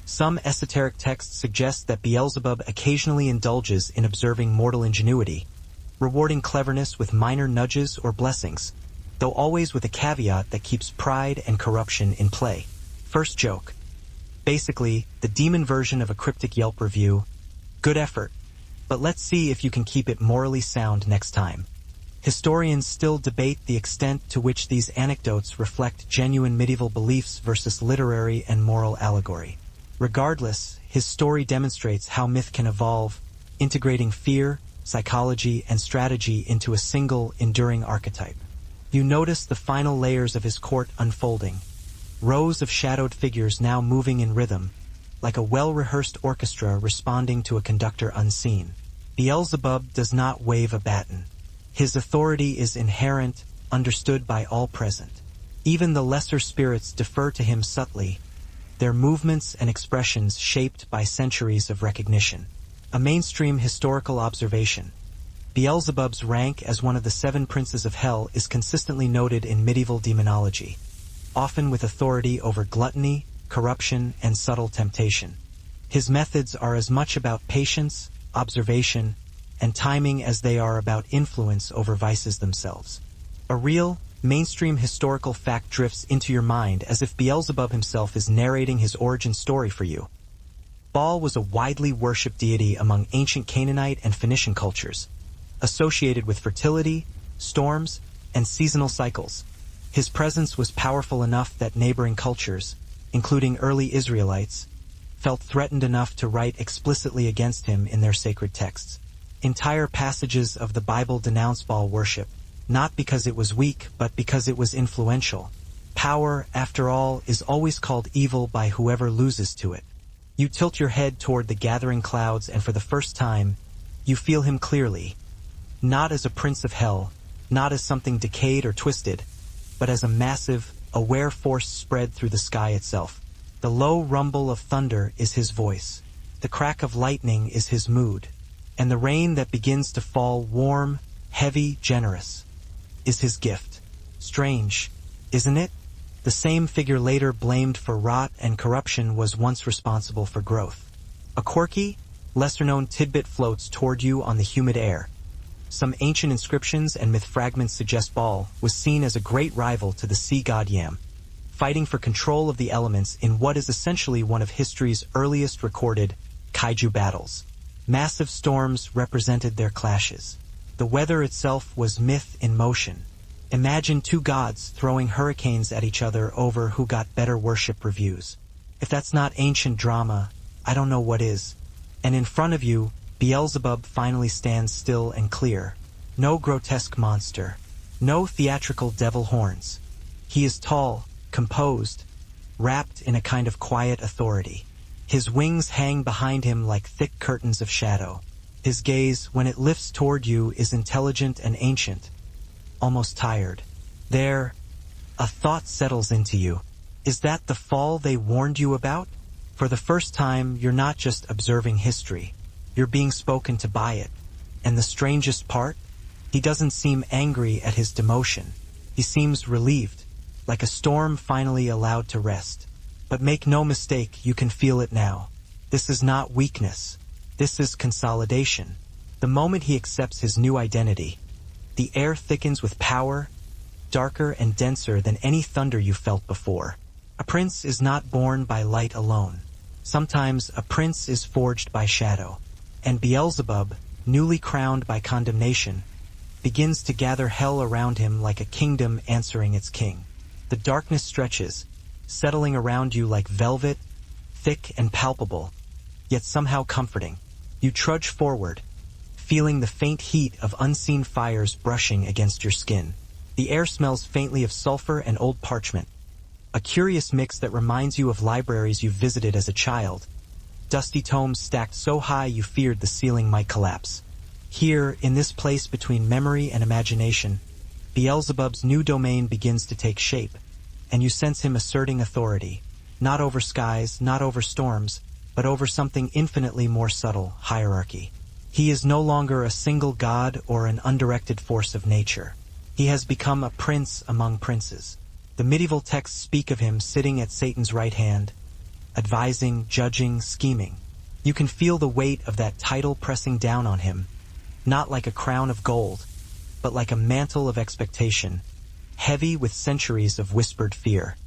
Some esoteric texts suggest that Beelzebub occasionally indulges in observing mortal ingenuity, rewarding cleverness with minor nudges or blessings, though always with a caveat that keeps pride and corruption in play. First joke. Basically, the demon version of a cryptic Yelp review. Good effort, but let's see if you can keep it morally sound next time. Historians still debate the extent to which these anecdotes reflect genuine medieval beliefs versus literary and moral allegory. Regardless, his story demonstrates how myth can evolve, integrating fear, psychology, and strategy into a single, enduring archetype. You notice the final layers of his court unfolding, rows of shadowed figures now moving in rhythm, like a well-rehearsed orchestra responding to a conductor unseen. Beelzebub does not wave a baton. His authority is inherent, understood by all present. Even the lesser spirits defer to him subtly, their movements and expressions shaped by centuries of recognition. A mainstream historical observation. Beelzebub's rank as one of the 7 princes of hell is consistently noted in medieval demonology, often with authority over gluttony, corruption, and subtle temptation. His methods are as much about patience, observation, and timing as they are about influence over vices themselves. A real, mainstream historical fact drifts into your mind as if Beelzebub himself is narrating his origin story for you. Baal was a widely worshipped deity among ancient Canaanite and Phoenician cultures, associated with fertility, storms, and seasonal cycles. His presence was powerful enough that neighboring cultures, including early Israelites, felt threatened enough to write explicitly against him in their sacred texts. Entire passages of the Bible denounce Baal worship, not because it was weak, but because it was influential. Power, after all, is always called evil by whoever loses to it. You tilt your head toward the gathering clouds, and for the first time, you feel him clearly, not as a prince of hell, not as something decayed or twisted, but as a massive, aware force spread through the sky itself. The low rumble of thunder is his voice. The crack of lightning is his mood. And the rain that begins to fall, warm, heavy, generous, is his gift. Strange, isn't it? The same figure later blamed for rot and corruption was once responsible for growth. A quirky, lesser-known tidbit floats toward you on the humid air. Some ancient inscriptions and myth fragments suggest Baal was seen as a great rival to the sea god Yam, fighting for control of the elements in what is essentially one of history's earliest recorded kaiju battles. Massive storms represented their clashes. The weather itself was myth in motion. Imagine 2 gods throwing hurricanes at each other over who got better worship reviews. If that's not ancient drama, I don't know what is. And in front of you, Beelzebub finally stands still and clear. No grotesque monster. No theatrical devil horns. He is tall, composed, wrapped in a kind of quiet authority. His wings hang behind him like thick curtains of shadow. His gaze, when it lifts toward you, is intelligent and ancient, almost tired. There, a thought settles into you. Is that the fall they warned you about? For the first time, you're not just observing history. You're being spoken to by it. And the strangest part? He doesn't seem angry at his demotion. He seems relieved, like a storm finally allowed to rest. But make no mistake, you can feel it now. This is not weakness. This is consolidation. The moment he accepts his new identity, the air thickens with power, darker and denser than any thunder you felt before. A prince is not born by light alone. Sometimes a prince is forged by shadow. And Beelzebub, newly crowned by condemnation, begins to gather hell around him like a kingdom answering its king. The darkness stretches, settling around you like velvet, thick and palpable, yet somehow comforting. You trudge forward, feeling the faint heat of unseen fires brushing against your skin. The air smells faintly of sulfur and old parchment, a curious mix that reminds you of libraries you visited as a child, dusty tomes stacked so high you feared the ceiling might collapse. Here, in this place between memory and imagination, Beelzebub's new domain begins to take shape, and you sense him asserting authority, not over skies, not over storms, but over something infinitely more subtle, hierarchy. He is no longer a single god or an undirected force of nature. He has become a prince among princes. The medieval texts speak of him sitting at Satan's right hand, advising, judging, scheming. You can feel the weight of that title pressing down on him, not like a crown of gold, but like a mantle of expectation, heavy with centuries of whispered fear.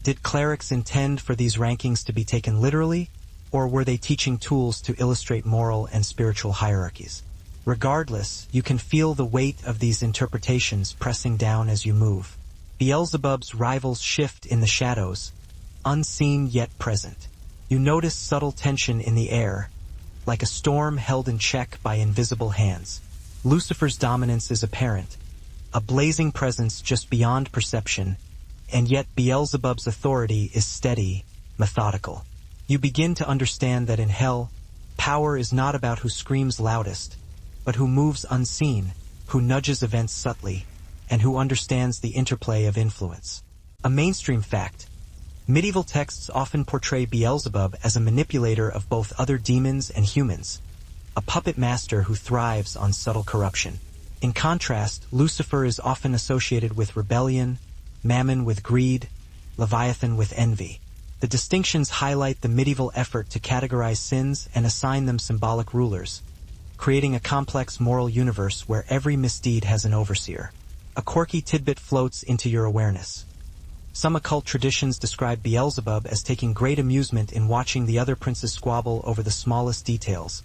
Did clerics intend for these rankings to be taken literally, or were they teaching tools to illustrate moral and spiritual hierarchies? Regardless, you can feel the weight of these interpretations pressing down as you move. Beelzebub's rivals shift in the shadows, unseen yet present. You notice subtle tension in the air, like a storm held in check by invisible hands. Lucifer's dominance is apparent, a blazing presence just beyond perception, and yet Beelzebub's authority is steady, methodical. You begin to understand that in hell, power is not about who screams loudest, but who moves unseen, who nudges events subtly, and who understands the interplay of influence. A mainstream fact: medieval texts often portray Beelzebub as a manipulator of both other demons and humans, a puppet master who thrives on subtle corruption. In contrast, Lucifer is often associated with rebellion, Mammon with greed, Leviathan with envy. The distinctions highlight the medieval effort to categorize sins and assign them symbolic rulers, creating a complex moral universe where every misdeed has an overseer. A quirky tidbit floats into your awareness. Some occult traditions describe Beelzebub as taking great amusement in watching the other princes squabble over the smallest details,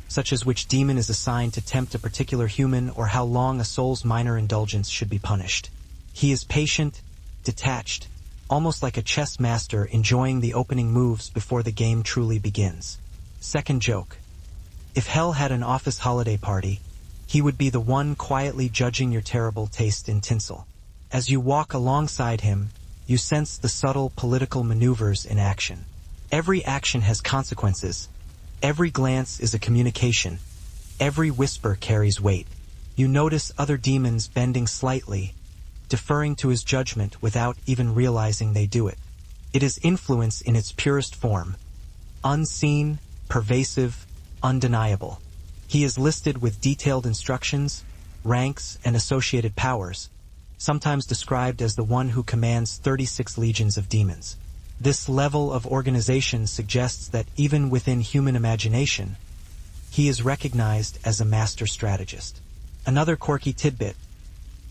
such as which demon is assigned to tempt a particular human or how long a soul's minor indulgence should be punished. He is patient, detached, almost like a chess master enjoying the opening moves before the game truly begins. Second joke: if hell had an office holiday party, he would be the one quietly judging your terrible taste in tinsel. As you walk alongside him, you sense the subtle political maneuvers in action. Every action has consequences. Every glance is a communication. Every whisper carries weight. You notice other demons bending slightly, deferring to his judgment without even realizing they do it. It is influence in its purest form, unseen, pervasive, undeniable. He is listed with detailed instructions, ranks, and associated powers, sometimes described as the one who commands 36 legions of demons. This level of organization suggests that even within human imagination, he is recognized as a master strategist. Another quirky tidbit: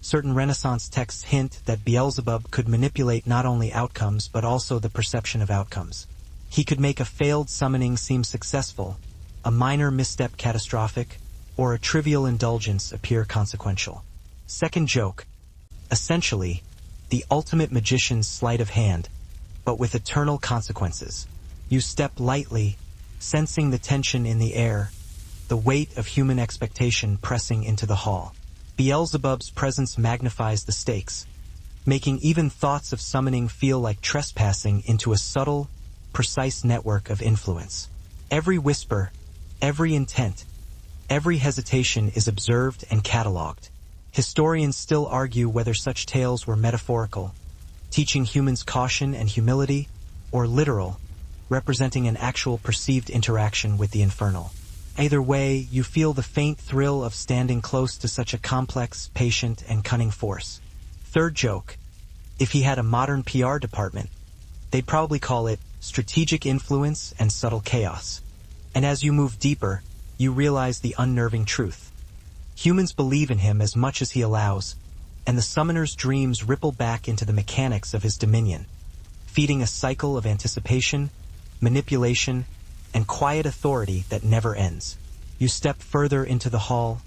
certain Renaissance texts hint that Beelzebub could manipulate not only outcomes but also the perception of outcomes. He could make a failed summoning seem successful, a minor misstep catastrophic, or a trivial indulgence appear consequential. Second joke: essentially, the ultimate magician's sleight of hand, but with eternal consequences. You step lightly, sensing the tension in the air, the weight of human expectation pressing into the hall. Beelzebub's presence magnifies the stakes, making even thoughts of summoning feel like trespassing into a subtle, precise network of influence. Every whisper, every intent, every hesitation is observed and catalogued. Historians still argue whether such tales were metaphorical, teaching humans caution and humility, or literal, representing an actual perceived interaction with the infernal. Either way, you feel the faint thrill of standing close to such a complex, patient, and cunning force. Third joke: if he had a modern PR department, they'd probably call it strategic influence and subtle chaos. And as you move deeper, you realize the unnerving truth. Humans believe in him as much as he allows, and the summoner's dreams ripple back into the mechanics of his dominion, feeding a cycle of anticipation, manipulation, and quiet authority that never ends. You step further into the hall,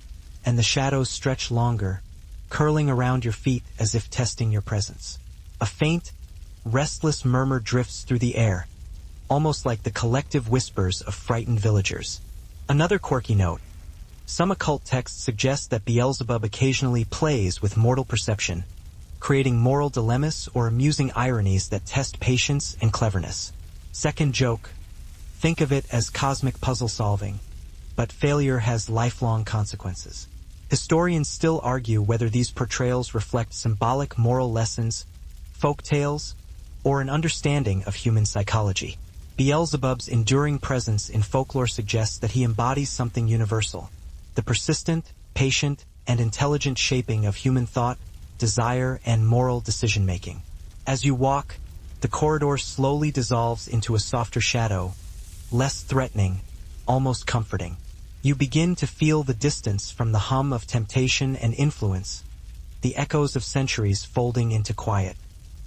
and the shadows stretch longer, curling around your feet as if testing your presence. A faint, restless murmur drifts through the air, almost like the collective whispers of frightened villagers. Another quirky note: some occult texts suggest that Beelzebub occasionally plays with mortal perception, creating moral dilemmas or amusing ironies that test patience and cleverness. Second joke: think of it as cosmic puzzle solving, but failure has lifelong consequences. Historians still argue whether these portrayals reflect symbolic moral lessons, folk tales, or an understanding of human psychology. Beelzebub's enduring presence in folklore suggests that he embodies something universal: the persistent, patient, and intelligent shaping of human thought, desire, and moral decision-making. As you walk, the corridor slowly dissolves into a softer shadow, less threatening, almost comforting. You begin to feel the distance from the hum of temptation and influence, the echoes of centuries folding into quiet.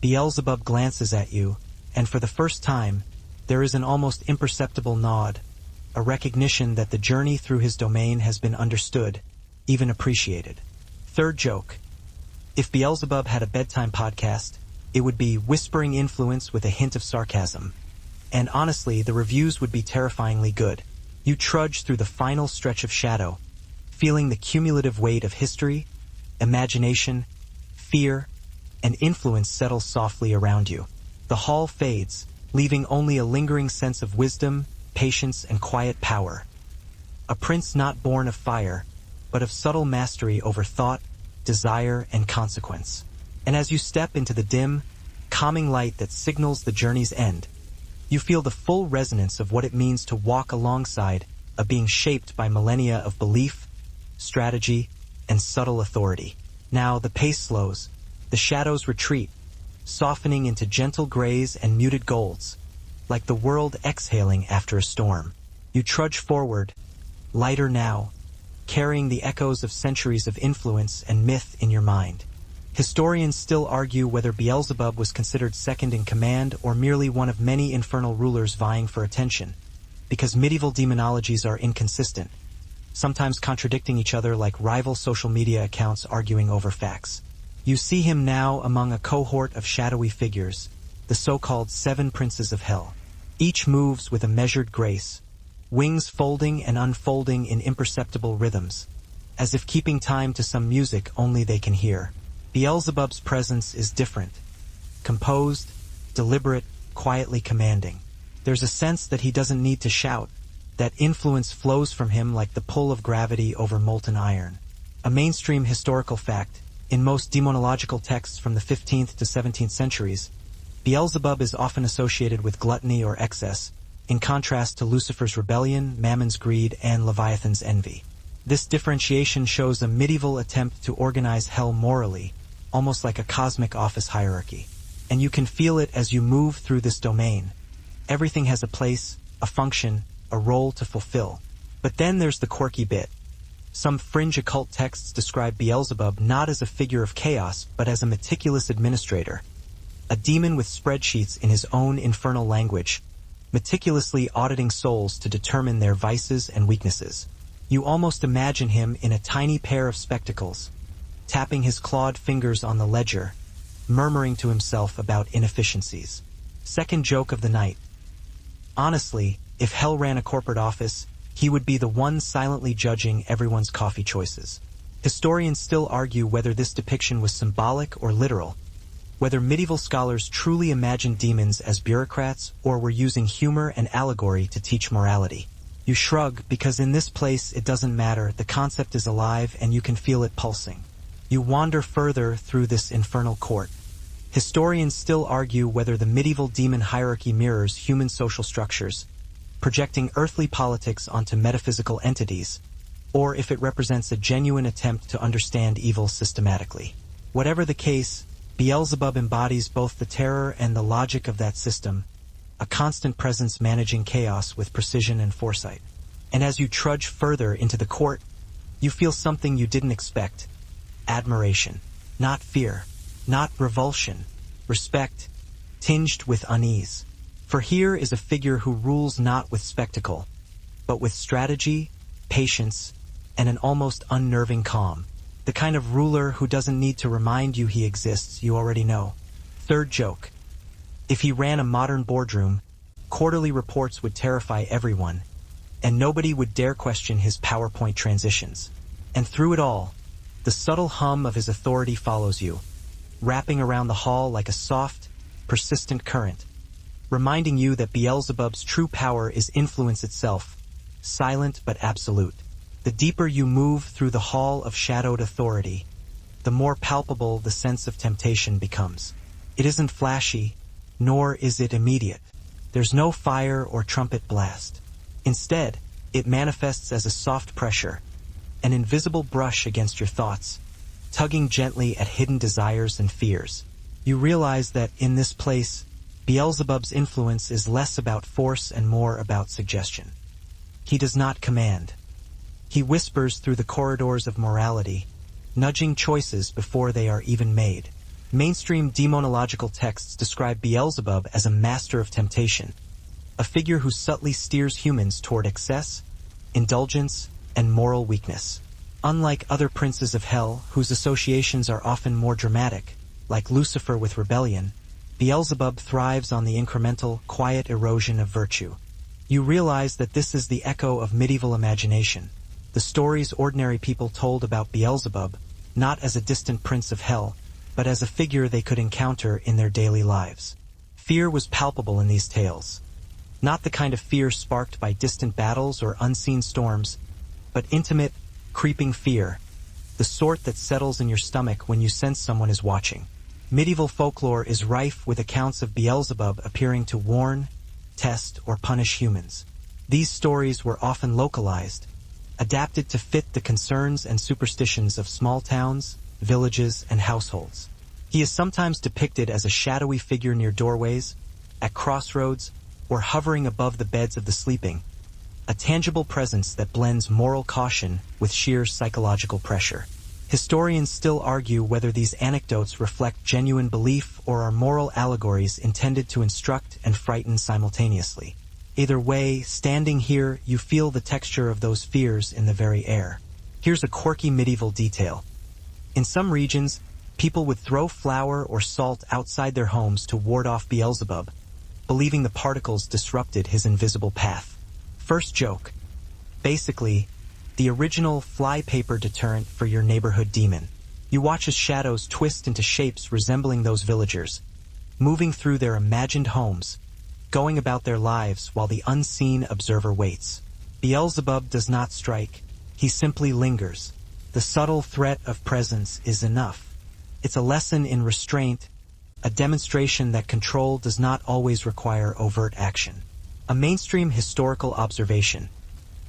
Beelzebub glances at you, and for the first time, there is an almost imperceptible nod, a recognition that the journey through his domain has been understood, even appreciated. Third joke: if Beelzebub had a bedtime podcast, it would be whispering influence with a hint of sarcasm. And honestly, the reviews would be terrifyingly good. You trudge through the final stretch of shadow, feeling the cumulative weight of history, imagination, fear, and influence settle softly around you. The hall fades, leaving only a lingering sense of wisdom, patience, and quiet power. A prince not born of fire, but of subtle mastery over thought, desire, and consequence. And as you step into the dim, calming light that signals the journey's end, you feel the full resonance of what it means to walk alongside a being shaped by millennia of belief, strategy, and subtle authority. Now the pace slows, the shadows retreat, softening into gentle grays and muted golds, like the world exhaling after a storm. You trudge forward, lighter now, carrying the echoes of centuries of influence and myth in your mind. Historians still argue whether Beelzebub was considered second in command or merely one of many infernal rulers vying for attention, because medieval demonologies are inconsistent, sometimes contradicting each other like rival social media accounts arguing over facts. You see him now among a cohort of shadowy figures, the so-called seven princes of hell. Each moves with a measured grace, wings folding and unfolding in imperceptible rhythms, as if keeping time to some music only they can hear. Beelzebub's presence is different, composed, deliberate, quietly commanding. There's a sense that he doesn't need to shout, that influence flows from him like the pull of gravity over molten iron. A mainstream historical fact: in most demonological texts from the 15th to 17th centuries, Beelzebub is often associated with gluttony or excess, in contrast to Lucifer's rebellion, Mammon's greed, and Leviathan's envy. This differentiation shows a medieval attempt to organize hell morally, almost like a cosmic office hierarchy. And you can feel it as you move through this domain. Everything has a place, a function, a role to fulfill. But then there's the quirky bit. Some fringe occult texts describe Beelzebub not as a figure of chaos, but as a meticulous administrator, a demon with spreadsheets in his own infernal language, meticulously auditing souls to determine their vices and weaknesses. You almost imagine him in a tiny pair of spectacles, tapping his clawed fingers on the ledger, murmuring to himself about inefficiencies. Second joke of the night: honestly, if hell ran a corporate office, he would be the one silently judging everyone's coffee choices. Historians still argue whether this depiction was symbolic or literal, whether medieval scholars truly imagined demons as bureaucrats or were using humor and allegory to teach morality. You shrug, because in this place it doesn't matter, the concept is alive and you can feel it pulsing. You wander further through this infernal court. Historians still argue whether the medieval demon hierarchy mirrors human social structures, projecting earthly politics onto metaphysical entities, or if it represents a genuine attempt to understand evil systematically. Whatever the case, Beelzebub embodies both the terror and the logic of that system, a constant presence managing chaos with precision and foresight. And as you trudge further into the court, you feel something you didn't expect: admiration, not fear, not revulsion, respect, tinged with unease. For here is a figure who rules not with spectacle, but with strategy, patience, and an almost unnerving calm. The kind of ruler who doesn't need to remind you he exists, you already know. Third joke: if he ran a modern boardroom, Quarterly reports would terrify everyone, and nobody would dare question his PowerPoint transitions. And through it all, the subtle hum of his authority follows you, wrapping around the hall like a soft, persistent current, reminding you that Beelzebub's true power is influence itself, silent but absolute. The deeper you move through the hall of shadowed authority, the more palpable the sense of temptation becomes. It isn't flashy, nor is it immediate. There's no fire or trumpet blast. Instead, it manifests as a soft pressure, an invisible brush against your thoughts, tugging gently at hidden desires and fears. You realize that in this place, Beelzebub's influence is less about force and more about suggestion. He does not command. He whispers through the corridors of morality, nudging choices before they are even made. Mainstream demonological texts describe Beelzebub as a master of temptation, a figure who subtly steers humans toward excess, indulgence, and moral weakness. Unlike other princes of hell, whose associations are often more dramatic, like Lucifer with rebellion, Beelzebub thrives on the incremental, quiet erosion of virtue. You realize that this is the echo of medieval imagination, the stories ordinary people told about Beelzebub, not as a distant prince of hell, but as a figure they could encounter in their daily lives. Fear was palpable in these tales. Not the kind of fear sparked by distant battles or unseen storms, but intimate, creeping fear, the sort that settles in your stomach when you sense someone is watching. Medieval folklore is rife with accounts of Beelzebub appearing to warn, test, or punish humans. These stories were often localized, adapted to fit the concerns and superstitions of small towns, villages, and households. He is sometimes depicted as a shadowy figure near doorways, at crossroads, or hovering above the beds of the sleeping, a tangible presence that blends moral caution with sheer psychological pressure. Historians still argue whether these anecdotes reflect genuine belief or are moral allegories intended to instruct and frighten simultaneously. Either way, standing here, you feel the texture of those fears in the very air. Here's a quirky medieval detail. In some regions, people would throw flour or salt outside their homes to ward off Beelzebub, believing the particles disrupted his invisible path. First joke. Basically, the original flypaper deterrent for your neighborhood demon. You watch as shadows twist into shapes resembling those villagers, moving through their imagined homes, going about their lives while the unseen observer waits. Beelzebub does not strike. He simply lingers. The subtle threat of presence is enough. It's a lesson in restraint, a demonstration that control does not always require overt action. A mainstream historical observation.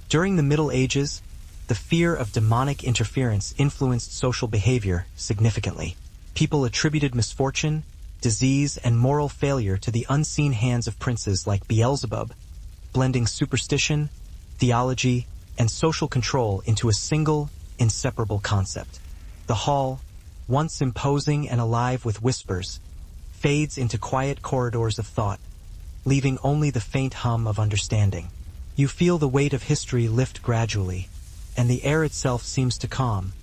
During the Middle Ages, the fear of demonic interference influenced social behavior significantly. People attributed misfortune, disease, and moral failure to the unseen hands of princes like Beelzebub, blending superstition, theology, and social control into a single, inseparable concept. The hall, once imposing and alive with whispers, fades into quiet corridors of thought, leaving only the faint hum of understanding. You feel the weight of history lift gradually, and the air itself seems to calm,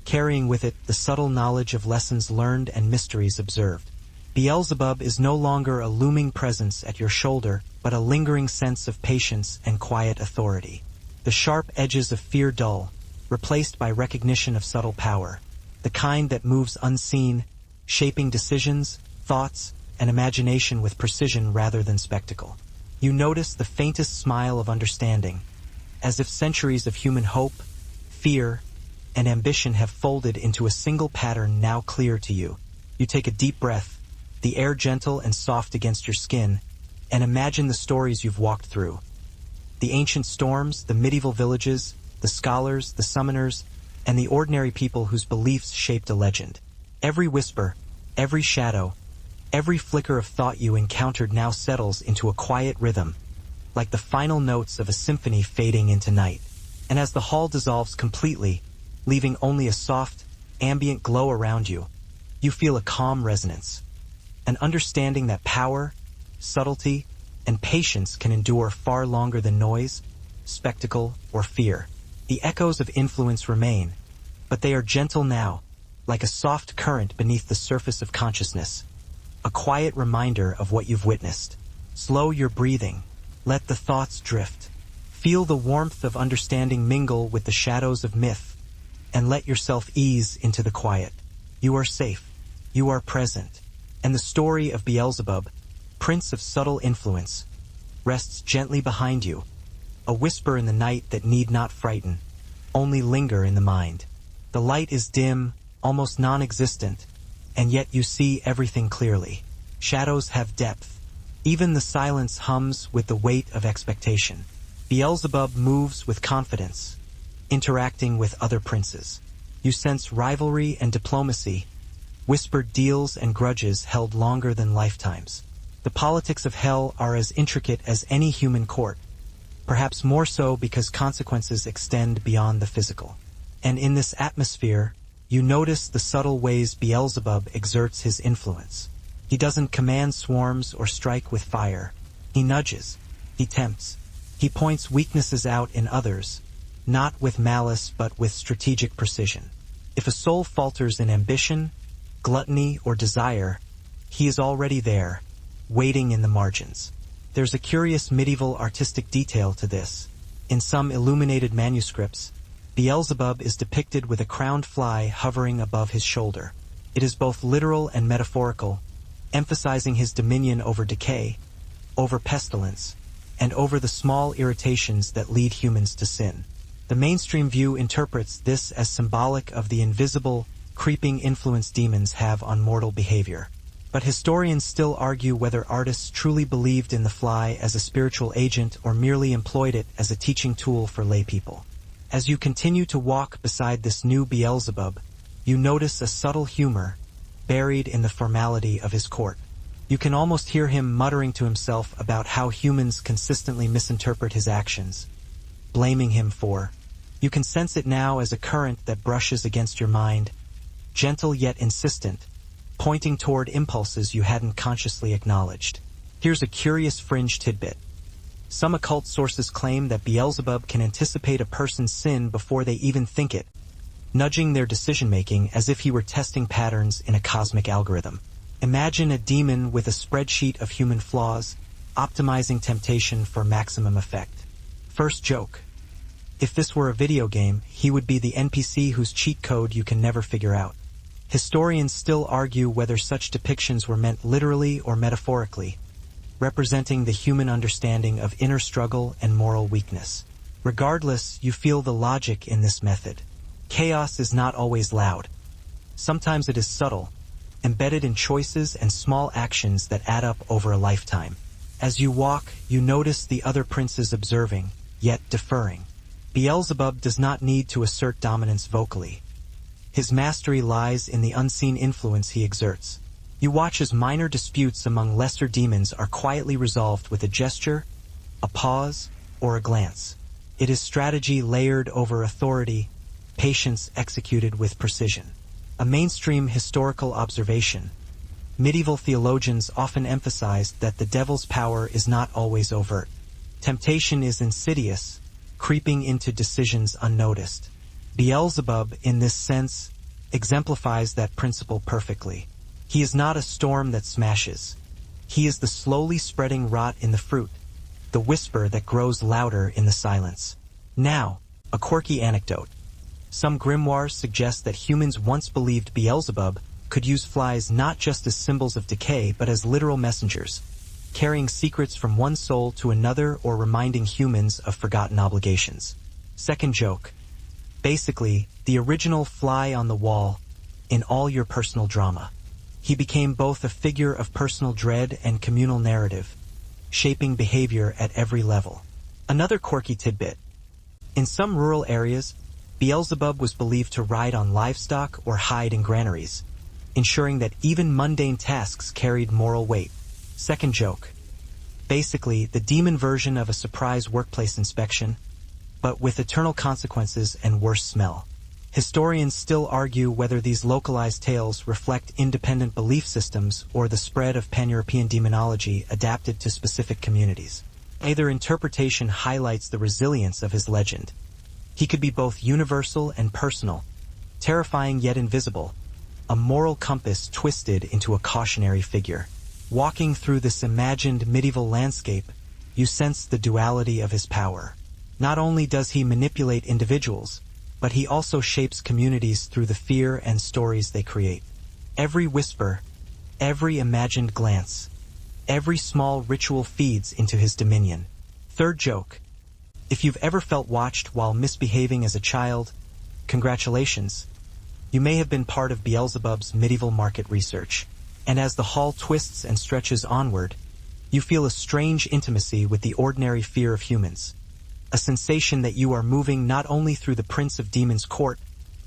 carrying with it the subtle knowledge of lessons learned and mysteries observed. Beelzebub is no longer a looming presence at your shoulder, but a lingering sense of patience and quiet authority. The sharp edges of fear dull, replaced by recognition of subtle power, the kind that moves unseen, shaping decisions, thoughts, and imagination with precision rather than spectacle. You notice the faintest smile of understanding, as if centuries of human hope, fear, and ambition have folded into a single pattern now clear to you. You take a deep breath, the air gentle and soft against your skin, and imagine the stories you've walked through. The ancient storms, the medieval villages, the scholars, the summoners, and the ordinary people whose beliefs shaped a legend. Every whisper, every shadow, every flicker of thought you encountered now settles into a quiet rhythm, like the final notes of a symphony fading into night. And as the hall dissolves completely, leaving only a soft, ambient glow around you, you feel a calm resonance, an understanding that power, subtlety, and patience can endure far longer than noise, spectacle, or fear. The echoes of influence remain, but they are gentle now, like a soft current beneath the surface of consciousness, a quiet reminder of what you've witnessed. Slow your breathing, Let the thoughts drift. Feel the warmth of understanding mingle with the shadows of myth, and let yourself ease into the quiet. You are safe. You are present. And the story of Beelzebub, prince of subtle influence, rests gently behind you, a whisper in the night that need not frighten, only linger in the mind. The light is dim, almost non-existent, and yet you see everything clearly. Shadows have depth. Even the silence hums with the weight of expectation. Beelzebub moves with confidence, interacting with other princes. You sense rivalry and diplomacy, whispered deals and grudges held longer than lifetimes. The politics of hell are as intricate as any human court, perhaps more so because consequences extend beyond the physical. And in this atmosphere, you notice the subtle ways Beelzebub exerts his influence. He doesn't command swarms or strike with fire. He nudges. He tempts. He points weaknesses out in others, not with malice but with strategic precision. If a soul falters in ambition, gluttony, or desire, he is already there, waiting in the margins. There's a curious medieval artistic detail to this. In some illuminated manuscripts, Beelzebub is depicted with a crowned fly hovering above his shoulder. It is both literal and metaphorical, emphasizing his dominion over decay, over pestilence, and over the small irritations that lead humans to sin. The mainstream view interprets this as symbolic of the invisible, creeping influence demons have on mortal behavior. But historians still argue whether artists truly believed in the fly as a spiritual agent or merely employed it as a teaching tool for laypeople. As you continue to walk beside this new Beelzebub, you notice a subtle humor buried in the formality of his court. You can almost hear him muttering to himself about how humans consistently misinterpret his actions, blaming him for. You can sense it now as a current that brushes against your mind, gentle yet insistent, pointing toward impulses you hadn't consciously acknowledged. Here's a curious fringe tidbit. Some occult sources claim that Beelzebub can anticipate a person's sin before they even think it, nudging their decision-making as if he were testing patterns in a cosmic algorithm. Imagine a demon with a spreadsheet of human flaws, optimizing temptation for maximum effect. First joke. If this were a video game, he would be the NPC whose cheat code you can never figure out. Historians still argue whether such depictions were meant literally or metaphorically, representing the human understanding of inner struggle and moral weakness. Regardless, you feel the logic in this method. Chaos is not always loud. Sometimes it is subtle, embedded in choices and small actions that add up over a lifetime. As you walk, you notice the other princes observing, yet deferring. Beelzebub does not need to assert dominance vocally. His mastery lies in the unseen influence he exerts. You watch as minor disputes among lesser demons are quietly resolved with a gesture, a pause, or a glance. It is strategy layered over authority, patience executed with precision. A mainstream historical observation. Medieval theologians often emphasized that the devil's power is not always overt. Temptation is insidious, creeping into decisions unnoticed. Beelzebub, in this sense, exemplifies that principle perfectly. He is not a storm that smashes. He is the slowly spreading rot in the fruit, the whisper that grows louder in the silence. Now, a quirky anecdote. Some grimoires suggest that humans once believed Beelzebub could use flies not just as symbols of decay but as literal messengers, carrying secrets from one soul to another or reminding humans of forgotten obligations. Second joke. Basically, the original fly on the wall in all your personal drama. He became both a figure of personal dread and communal narrative, shaping behavior at every level. Another quirky tidbit. In some rural areas, Beelzebub was believed to ride on livestock or hide in granaries, ensuring that even mundane tasks carried moral weight. Second joke. Basically, the demon version of a surprise workplace inspection, but with eternal consequences and worse smell. Historians still argue whether these localized tales reflect independent belief systems or the spread of pan-European demonology adapted to specific communities. Either interpretation highlights the resilience of his legend. He could be both universal and personal, terrifying yet invisible, a moral compass twisted into a cautionary figure. Walking through this imagined medieval landscape, you sense the duality of his power. Not only does he manipulate individuals, but he also shapes communities through the fear and stories they create. Every whisper, every imagined glance, every small ritual feeds into his dominion. Third joke. If you've ever felt watched while misbehaving as a child, congratulations. You may have been part of Beelzebub's medieval market research. And as the hall twists and stretches onward, you feel a strange intimacy with the ordinary fear of humans. A sensation that you are moving not only through the Prince of Demons' court,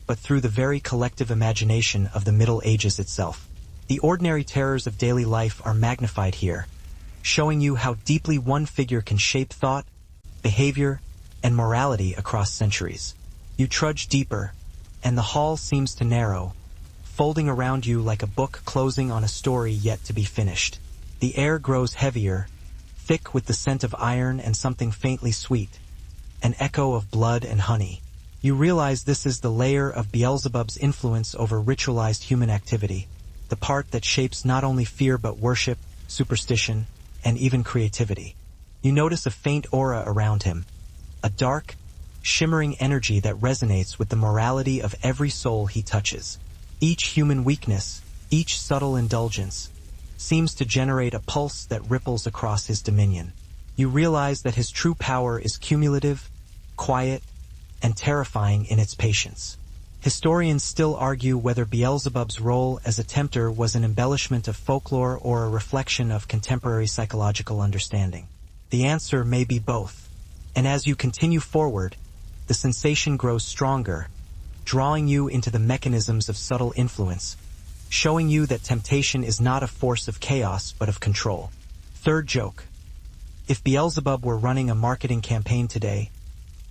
but through the very collective imagination of the Middle Ages itself. The ordinary terrors of daily life are magnified here, showing you how deeply one figure can shape thought, behavior, and morality across centuries. You trudge deeper, and the hall seems to narrow, folding around you like a book closing on a story yet to be finished. The air grows heavier, thick with the scent of iron and something faintly sweet, an echo of blood and honey. You realize this is the layer of Beelzebub's influence over ritualized human activity, the part that shapes not only fear but worship, superstition, and even creativity. You notice a faint aura around him, a dark, shimmering energy that resonates with the morality of every soul he touches. Each human weakness, each subtle indulgence, seems to generate a pulse that ripples across his dominion. You realize that his true power is cumulative, quiet, and terrifying in its patience. Historians still argue whether Beelzebub's role as a tempter was an embellishment of folklore or a reflection of contemporary psychological understanding. The answer may be both. And as you continue forward, the sensation grows stronger, drawing you into the mechanisms of subtle influence, showing you that temptation is not a force of chaos but of control. Third joke. If Beelzebub were running a marketing campaign today,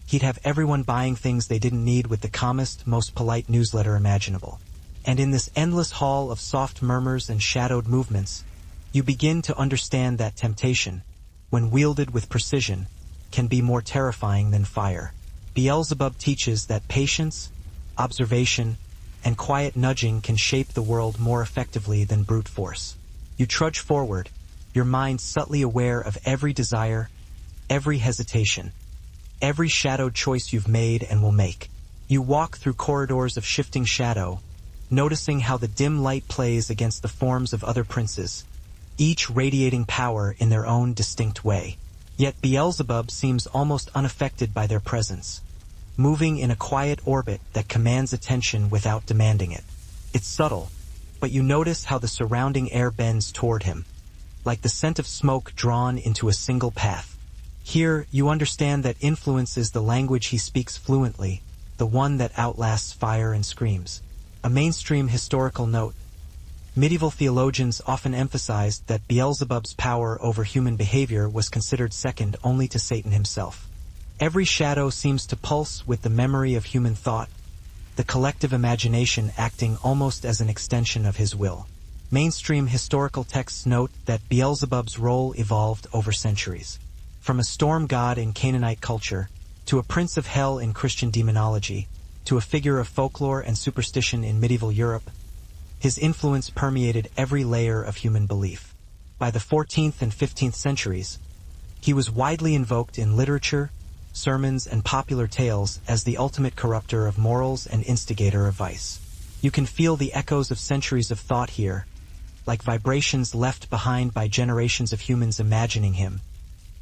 he'd have everyone buying things they didn't need with the calmest, most polite newsletter imaginable. And in this endless hall of soft murmurs and shadowed movements, you begin to understand that temptation, when wielded with precision, can be more terrifying than fire. Beelzebub teaches that patience, observation, and quiet nudging can shape the world more effectively than brute force. You trudge forward, your mind subtly aware of every desire, every hesitation, every shadowed choice you've made and will make. You walk through corridors of shifting shadow, noticing how the dim light plays against the forms of other princes, each radiating power in their own distinct way. Yet Beelzebub seems almost unaffected by their presence, moving in a quiet orbit that commands attention without demanding it. It's subtle, but you notice how the surrounding air bends toward him, like the scent of smoke drawn into a single path. Here, you understand that influence is the language he speaks fluently, the one that outlasts fire and screams. A mainstream historical note. Medieval theologians often emphasized that Beelzebub's power over human behavior was considered second only to Satan himself. Every shadow seems to pulse with the memory of human thought, the collective imagination acting almost as an extension of his will. Mainstream historical texts note that Beelzebub's role evolved over centuries. From a storm god in Canaanite culture, to a prince of hell in Christian demonology, to a figure of folklore and superstition in medieval Europe, his influence permeated every layer of human belief. By the 14th and 15th centuries, he was widely invoked in literature, sermons, and popular tales as the ultimate corrupter of morals and instigator of vice. You can feel the echoes of centuries of thought here, like vibrations left behind by generations of humans imagining him,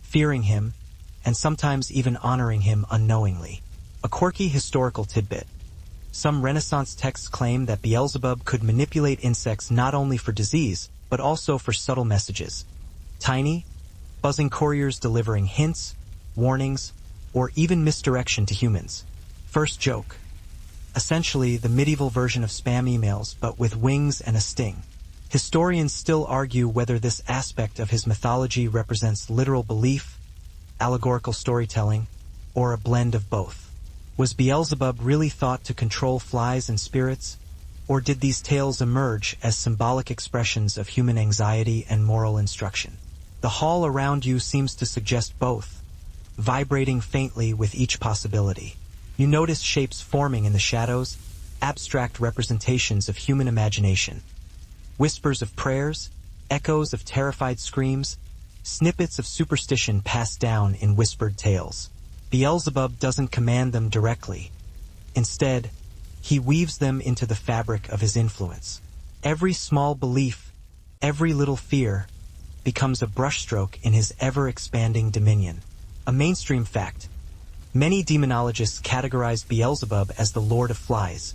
fearing him, and sometimes even honoring him unknowingly. A quirky historical tidbit. Some Renaissance texts claim that Beelzebub could manipulate insects not only for disease, but also for subtle messages. Tiny, buzzing couriers delivering hints, warnings, or even misdirection to humans. First joke. Essentially the medieval version of spam emails, but with wings and a sting. Historians still argue whether this aspect of his mythology represents literal belief, allegorical storytelling, or a blend of both. Was Beelzebub really thought to control flies and spirits, or did these tales emerge as symbolic expressions of human anxiety and moral instruction? The hall around you seems to suggest both, vibrating faintly with each possibility. You notice shapes forming in the shadows, abstract representations of human imagination. Whispers of prayers, echoes of terrified screams, snippets of superstition passed down in whispered tales. Beelzebub doesn't command them directly. Instead, he weaves them into the fabric of his influence. Every small belief, every little fear, becomes a brushstroke in his ever-expanding dominion. A mainstream fact: many demonologists categorize Beelzebub as the Lord of Flies,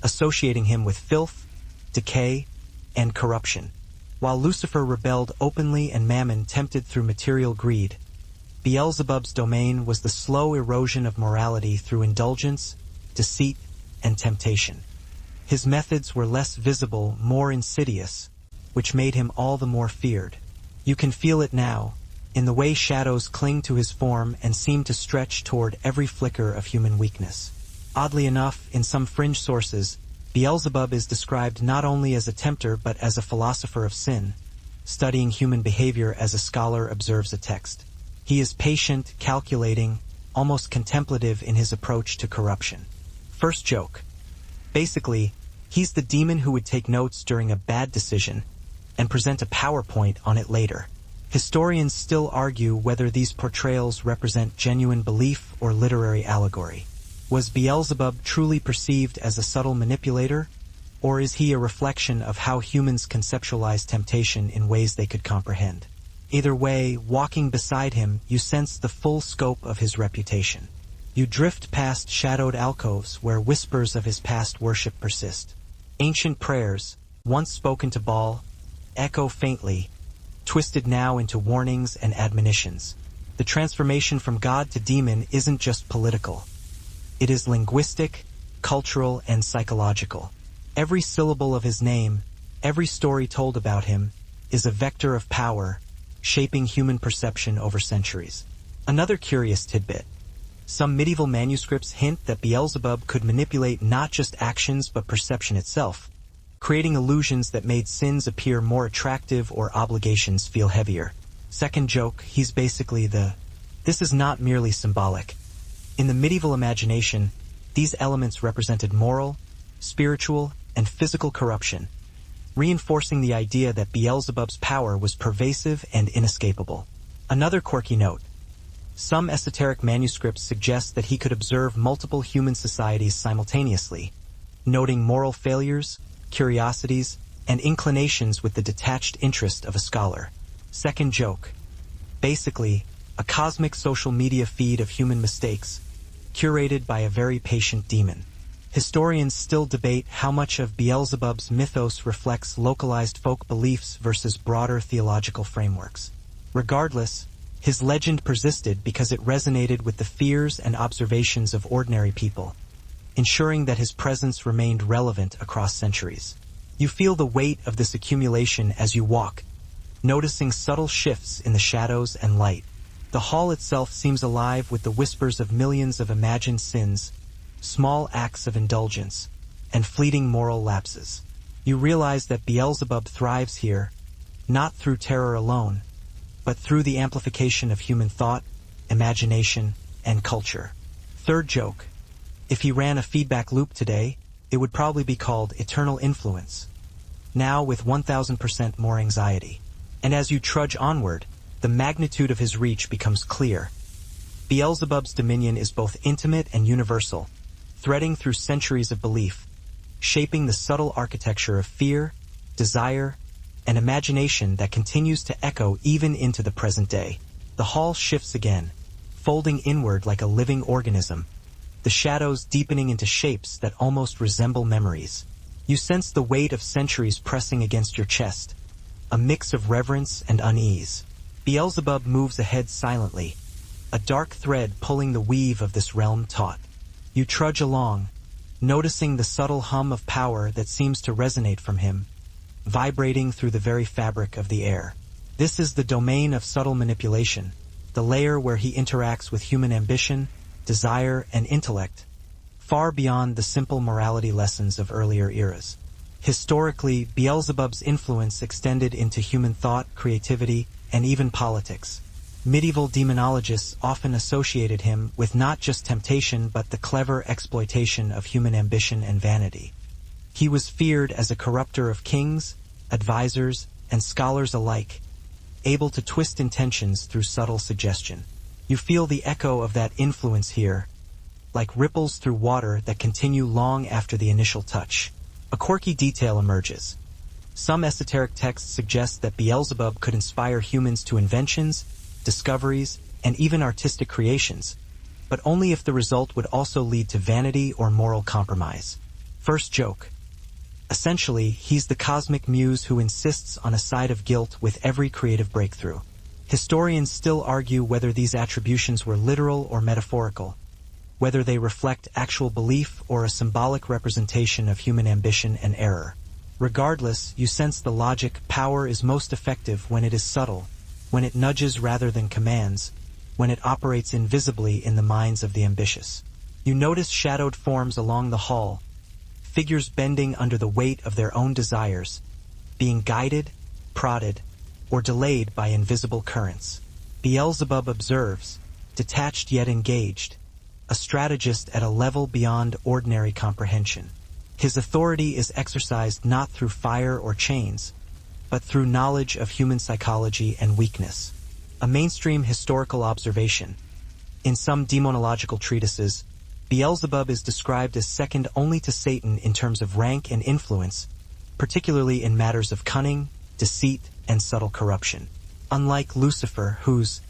associating him with filth, decay, and corruption. While Lucifer rebelled openly and Mammon tempted through material greed, Beelzebub's domain was the slow erosion of morality through indulgence, deceit, and temptation. His methods were less visible, more insidious, which made him all the more feared. You can feel it now, in the way shadows cling to his form and seem to stretch toward every flicker of human weakness. Oddly enough, in some fringe sources, Beelzebub is described not only as a tempter but as a philosopher of sin, studying human behavior as a scholar observes a text. He is patient, calculating, almost contemplative in his approach to corruption. First joke. Basically, he's the demon who would take notes during a bad decision and present a PowerPoint on it later. Historians still argue whether these portrayals represent genuine belief or literary allegory. Was Beelzebub truly perceived as a subtle manipulator, or is he a reflection of how humans conceptualize temptation in ways they could comprehend? Either way, walking beside him, you sense the full scope of his reputation. You drift past shadowed alcoves where whispers of his past worship persist. Ancient prayers, once spoken to Baal, echo faintly, twisted now into warnings and admonitions. The transformation from god to demon isn't just political. It is linguistic, cultural, and psychological. Every syllable of his name, every story told about him, is a vector of power, shaping human perception over centuries. Another curious tidbit: some medieval manuscripts hint that Beelzebub could manipulate not just actions but perception itself, creating illusions that made sins appear more attractive or obligations feel heavier. Second joke, he's basically this is not merely symbolic. In the medieval imagination, these elements represented moral, spiritual, and physical corruption, reinforcing the idea that Beelzebub's power was pervasive and inescapable. Another quirky note: some esoteric manuscripts suggest that he could observe multiple human societies simultaneously, noting moral failures, curiosities, and inclinations with the detached interest of a scholar. Second joke. Basically, a cosmic social media feed of human mistakes, curated by a very patient demon. Historians still debate how much of Beelzebub's mythos reflects localized folk beliefs versus broader theological frameworks. Regardless, his legend persisted because it resonated with the fears and observations of ordinary people, ensuring that his presence remained relevant across centuries. You feel the weight of this accumulation as you walk, noticing subtle shifts in the shadows and light. The hall itself seems alive with the whispers of millions of imagined sins, small acts of indulgence, and fleeting moral lapses. You realize that Beelzebub thrives here, not through terror alone, but through the amplification of human thought, imagination, and culture. Third joke. If he ran a feedback loop today, it would probably be called Eternal Influence, now with 1000% more anxiety. And as you trudge onward, the magnitude of his reach becomes clear. Beelzebub's dominion is both intimate and universal, threading through centuries of belief, shaping the subtle architecture of fear, desire, and imagination that continues to echo even into the present day. The hall shifts again, folding inward like a living organism, the shadows deepening into shapes that almost resemble memories. You sense the weight of centuries pressing against your chest, a mix of reverence and unease. Beelzebub moves ahead silently, a dark thread pulling the weave of this realm taut. You trudge along, noticing the subtle hum of power that seems to resonate from him, vibrating through the very fabric of the air. This is the domain of subtle manipulation, the layer where he interacts with human ambition, desire, and intellect, far beyond the simple morality lessons of earlier eras. Historically, Beelzebub's influence extended into human thought, creativity, and even politics. Medieval demonologists often associated him with not just temptation but the clever exploitation of human ambition and vanity. He was feared as a corrupter of kings, advisors, and scholars alike, able to twist intentions through subtle suggestion. You feel the echo of that influence here, like ripples through water that continue long after the initial touch. A quirky detail emerges. Some esoteric texts suggest that Beelzebub could inspire humans to inventions, discoveries, and even artistic creations, but only if the result would also lead to vanity or moral compromise. First joke. Essentially, he's the cosmic muse who insists on a side of guilt with every creative breakthrough. Historians still argue whether these attributions were literal or metaphorical, whether they reflect actual belief or a symbolic representation of human ambition and error. Regardless, you sense the logic: power is most effective when it is subtle, when it nudges rather than commands, when it operates invisibly in the minds of the ambitious. You notice shadowed forms along the hall, figures bending under the weight of their own desires, being guided, prodded, or delayed by invisible currents. Beelzebub observes, detached yet engaged, a strategist at a level beyond ordinary comprehension. His authority is exercised not through fire or chains, but through knowledge of human psychology and weakness. A mainstream historical observation. In some demonological treatises, Beelzebub is described as second only to Satan in terms of rank and influence, particularly in matters of cunning, deceit, and subtle corruption. Unlike Lucifer, whose